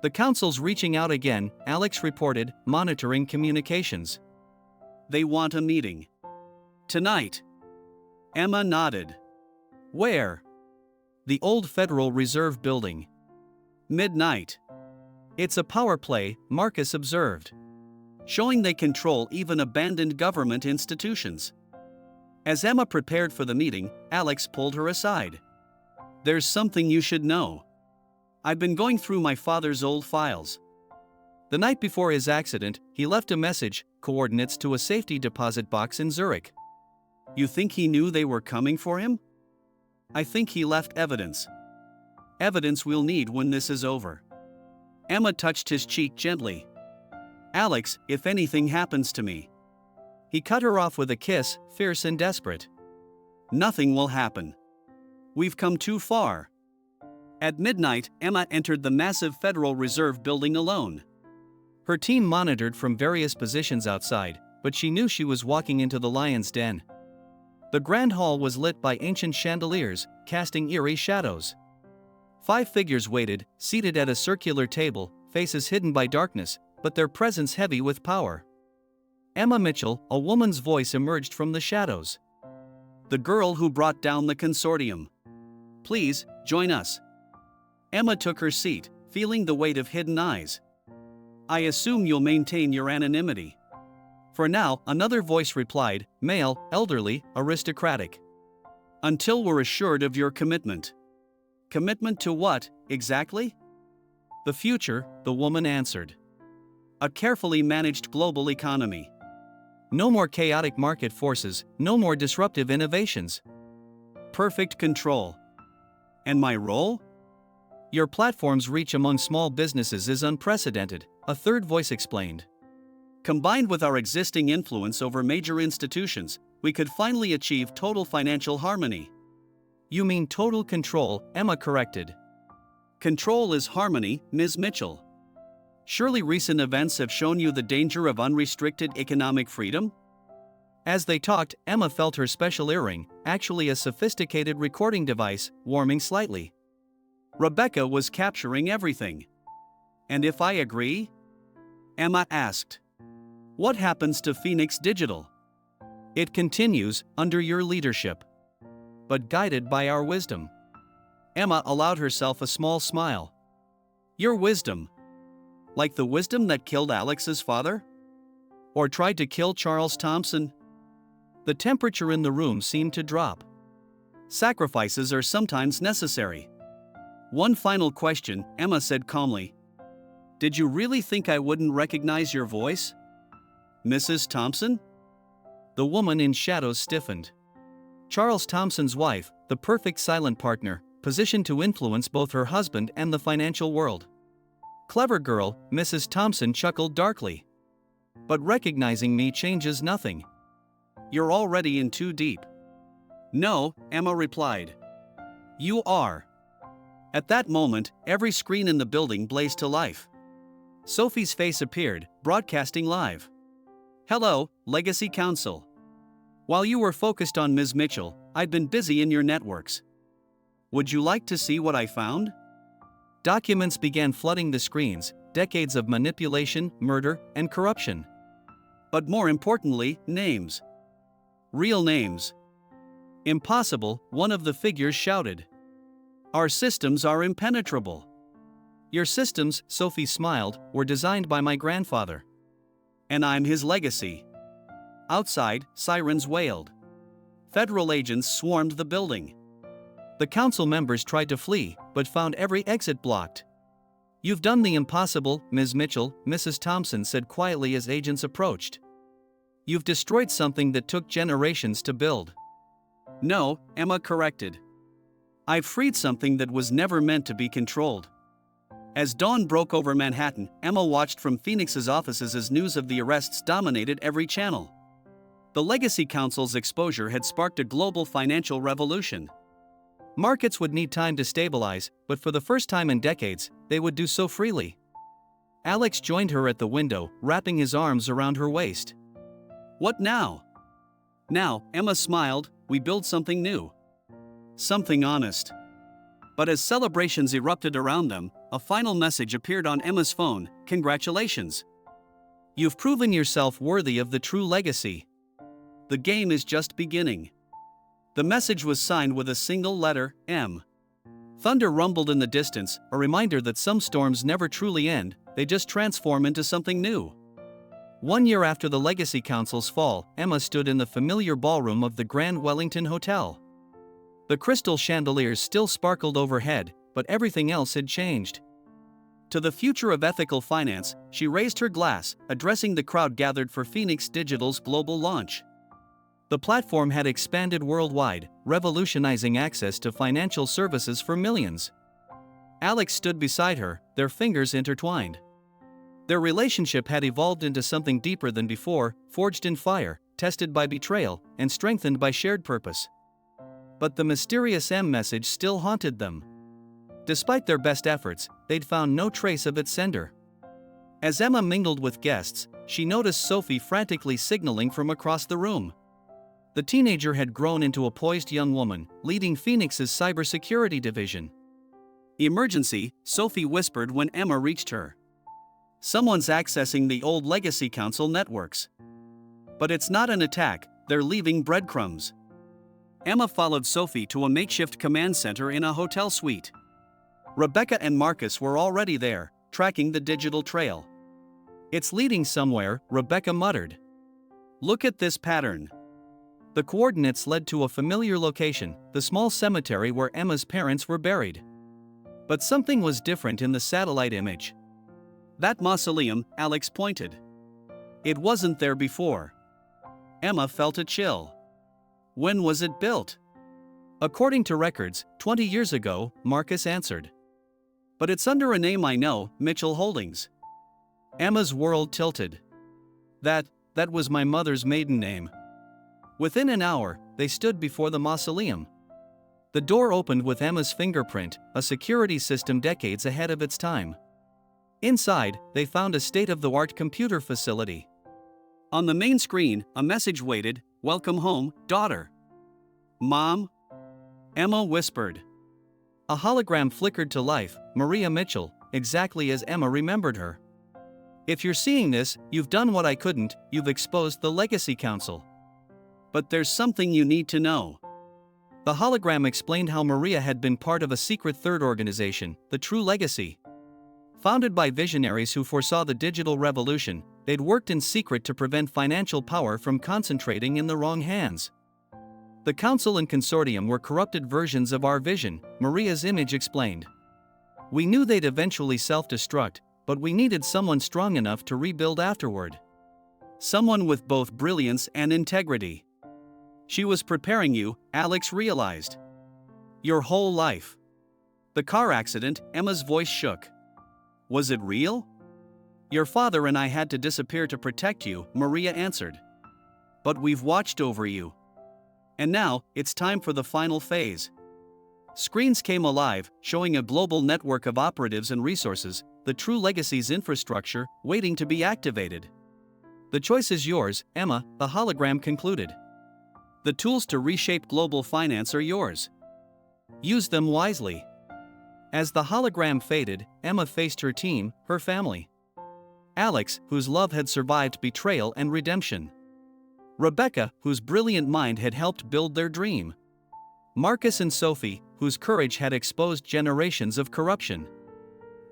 "The council's reaching out again," Alex reported, monitoring communications. "They want a meeting. Tonight." Emma nodded. "Where?" "The old Federal Reserve Building." "Midnight." "It's a power play," Marcus observed. "Showing they control even abandoned government institutions." As Emma prepared for the meeting, Alex pulled her aside. "There's something you should know. I've been going through my father's old files. The night before his accident, he left a message, coordinates to a safety deposit box in Zurich. You think he knew they were coming for him? I think he left evidence. Evidence we'll need when this is over." Emma touched his cheek gently. "Alex, if anything happens to me." He cut her off with a kiss, fierce and desperate. "Nothing will happen. We've come too far." At midnight, Emma entered the massive Federal Reserve Building alone. Her team monitored from various positions outside, but she knew she was walking into the lion's den. The grand hall was lit by ancient chandeliers, casting eerie shadows. 5 figures waited, seated at a circular table, faces hidden by darkness, but their presence heavy with power. Emma Mitchell, a woman's voice emerged from the shadows. "The girl who brought down the consortium. Please, join us." Emma took her seat, feeling the weight of hidden eyes. "I assume you'll maintain your anonymity." For now, another voice replied, male, elderly, aristocratic. "Until we're assured of your commitment." "Commitment to what, exactly?" "The future," the woman answered. "A carefully managed global economy. No more chaotic market forces, no more disruptive innovations. Perfect control." "And my role?" "Your platform's reach among small businesses is unprecedented," a third voice explained. "Combined with our existing influence over major institutions, we could finally achieve total financial harmony." "You mean total control," Emma corrected. "Control is harmony, Ms. Mitchell. Surely recent events have shown you the danger of unrestricted economic freedom?" As they talked, Emma felt her special earring, actually a sophisticated recording device, warming slightly. Rebecca was capturing everything. "And if I agree?" Emma asked. "What happens to Phoenix Digital?" "It continues, under your leadership. But guided by our wisdom." Emma allowed herself a small smile. "Your wisdom? Like the wisdom that killed Alex's father? Or tried to kill Charles Thompson?" The temperature in the room seemed to drop. "Sacrifices are sometimes necessary." "One final question," Emma said calmly. "Did you really think I wouldn't recognize your voice? Mrs. Thompson?" The woman in shadows stiffened. Charles Thompson's wife, the perfect silent partner, positioned to influence both her husband and the financial world. "Clever girl," Mrs. Thompson chuckled darkly. "But recognizing me changes nothing. You're already in too deep." "No," Emma replied. "You are." At that moment, every screen in the building blazed to life. Sophie's face appeared, broadcasting live. "Hello, Legacy Council. While you were focused on Ms. Mitchell, I'd been busy in your networks. Would you like to see what I found?" Documents began flooding the screens, decades of manipulation, murder, and corruption. But more importantly, names. Real names. "Impossible," one of the figures shouted. "Our systems are impenetrable." "Your systems," Sophie smiled, "were designed by my grandfather. And I'm his legacy." Outside, sirens wailed. Federal agents swarmed the building. The council members tried to flee, but found every exit blocked. "You've done the impossible, Ms. Mitchell," Mrs. Thompson said quietly as agents approached. "You've destroyed something that took generations to build." "No," Emma corrected. "I've freed something that was never meant to be controlled." As dawn broke over Manhattan, Emma watched from Phoenix's offices as news of the arrests dominated every channel. The Legacy Council's exposure had sparked a global financial revolution. Markets would need time to stabilize, but for the first time in decades, they would do so freely. Alex joined her at the window, wrapping his arms around her waist. "What now?" "Now," Emma smiled, "we build something new. Something honest." But as celebrations erupted around them, a final message appeared on Emma's phone: "Congratulations. You've proven yourself worthy of the true legacy. The game is just beginning." The message was signed with a single letter, M. Thunder rumbled in the distance, a reminder that some storms never truly end, they just transform into something new. 1 year after the Legacy Council's fall, Emma stood in the familiar ballroom of the Grand Wellington Hotel. The crystal chandeliers still sparkled overhead, but everything else had changed. To the future of ethical finance, she raised her glass, addressing the crowd gathered for Phoenix Digital's global launch. The platform had expanded worldwide, revolutionizing access to financial services for millions. Alex stood beside her, their fingers intertwined. Their relationship had evolved into something deeper than before, forged in fire, tested by betrayal, and strengthened by shared purpose. But the mysterious M message still haunted them. Despite their best efforts, they'd found no trace of its sender. As Emma mingled with guests, she noticed Sophie frantically signaling from across the room. The teenager had grown into a poised young woman, leading Phoenix's cybersecurity division. "Emergency," Sophie whispered when Emma reached her. "Someone's accessing the old Legacy Council networks. But it's not an attack, they're leaving breadcrumbs." Emma followed Sophie to a makeshift command center in a hotel suite. Rebecca and Marcus were already there, tracking the digital trail. "It's leading somewhere," Rebecca muttered. "Look at this pattern." The coordinates led to a familiar location, the small cemetery where Emma's parents were buried. But something was different in the satellite image. "That mausoleum," Alex pointed. "It wasn't there before." Emma felt a chill. "When was it built?" "According to records, 20 years ago," Marcus answered. "But it's under a name I know, Mitchell Holdings." Emma's world tilted. That was my mother's maiden name." Within an hour, they stood before the mausoleum. The door opened with Emma's fingerprint, a security system decades ahead of its time. Inside, they found a state-of-the-art computer facility. On the main screen, a message waited: "Welcome home, daughter." "Mom?" Emma whispered. A hologram flickered to life, Maria Mitchell, exactly as Emma remembered her. "If you're seeing this, you've done what I couldn't, you've exposed the Legacy Council. But there's something you need to know." The hologram explained how Maria had been part of a secret third organization, the True Legacy. Founded by visionaries who foresaw the digital revolution, they'd worked in secret to prevent financial power from concentrating in the wrong hands. "The council and consortium were corrupted versions of our vision," Maria's image explained. "We knew they'd eventually self-destruct, but we needed someone strong enough to rebuild afterward. Someone with both brilliance and integrity. She was preparing you," Alex realized. "Your whole life." "The car accident," Emma's voice shook. "Was it real?" "Your father and I had to disappear to protect you," Maria answered. "But we've watched over you. And now, it's time for the final phase." Screens came alive, showing a global network of operatives and resources, the True Legacy's infrastructure, waiting to be activated. "The choice is yours, Emma," the hologram concluded. "The tools to reshape global finance are yours. Use them wisely." As the hologram faded, Emma faced her team, her family. Alex, whose love had survived betrayal and redemption. Rebecca, whose brilliant mind had helped build their dream. Marcus and Sophie, whose courage had exposed generations of corruption.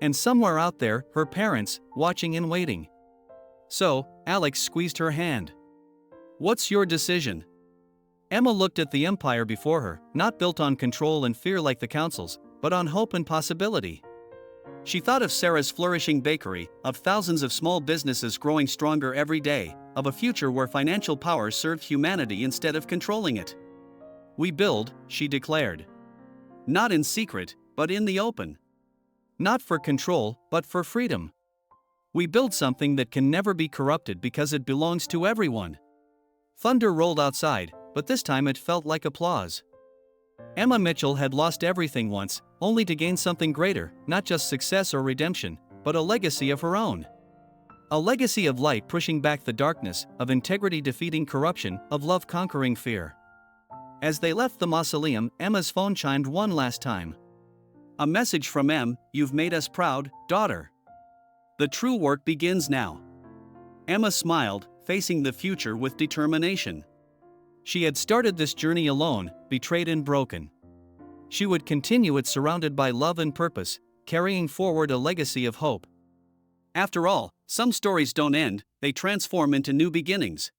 And somewhere out there, her parents, watching and waiting. So, Alex squeezed her hand. What's your decision? Emma looked at the empire before her, not built on control and fear like the council's, but on hope and possibility. She thought of Sarah's flourishing bakery, of thousands of small businesses growing stronger every day, of a future where financial power served humanity instead of controlling it. We build, she declared. Not in secret, but in the open. Not for control, but for freedom. We build something that can never be corrupted because it belongs to everyone. Thunder rolled outside, but this time it felt like applause. Emma Mitchell had lost everything once, only to gain something greater, not just success or redemption, but a legacy of her own. A legacy of light pushing back the darkness, of integrity defeating corruption, of love conquering fear. As they left the mausoleum, Emma's phone chimed one last time. A message from Em: "You've made us proud, daughter. The true work begins now." Emma smiled, facing the future with determination. She had started this journey alone, betrayed and broken. She would continue it surrounded by love and purpose, carrying forward a legacy of hope. After all, some stories don't end, they transform into new beginnings.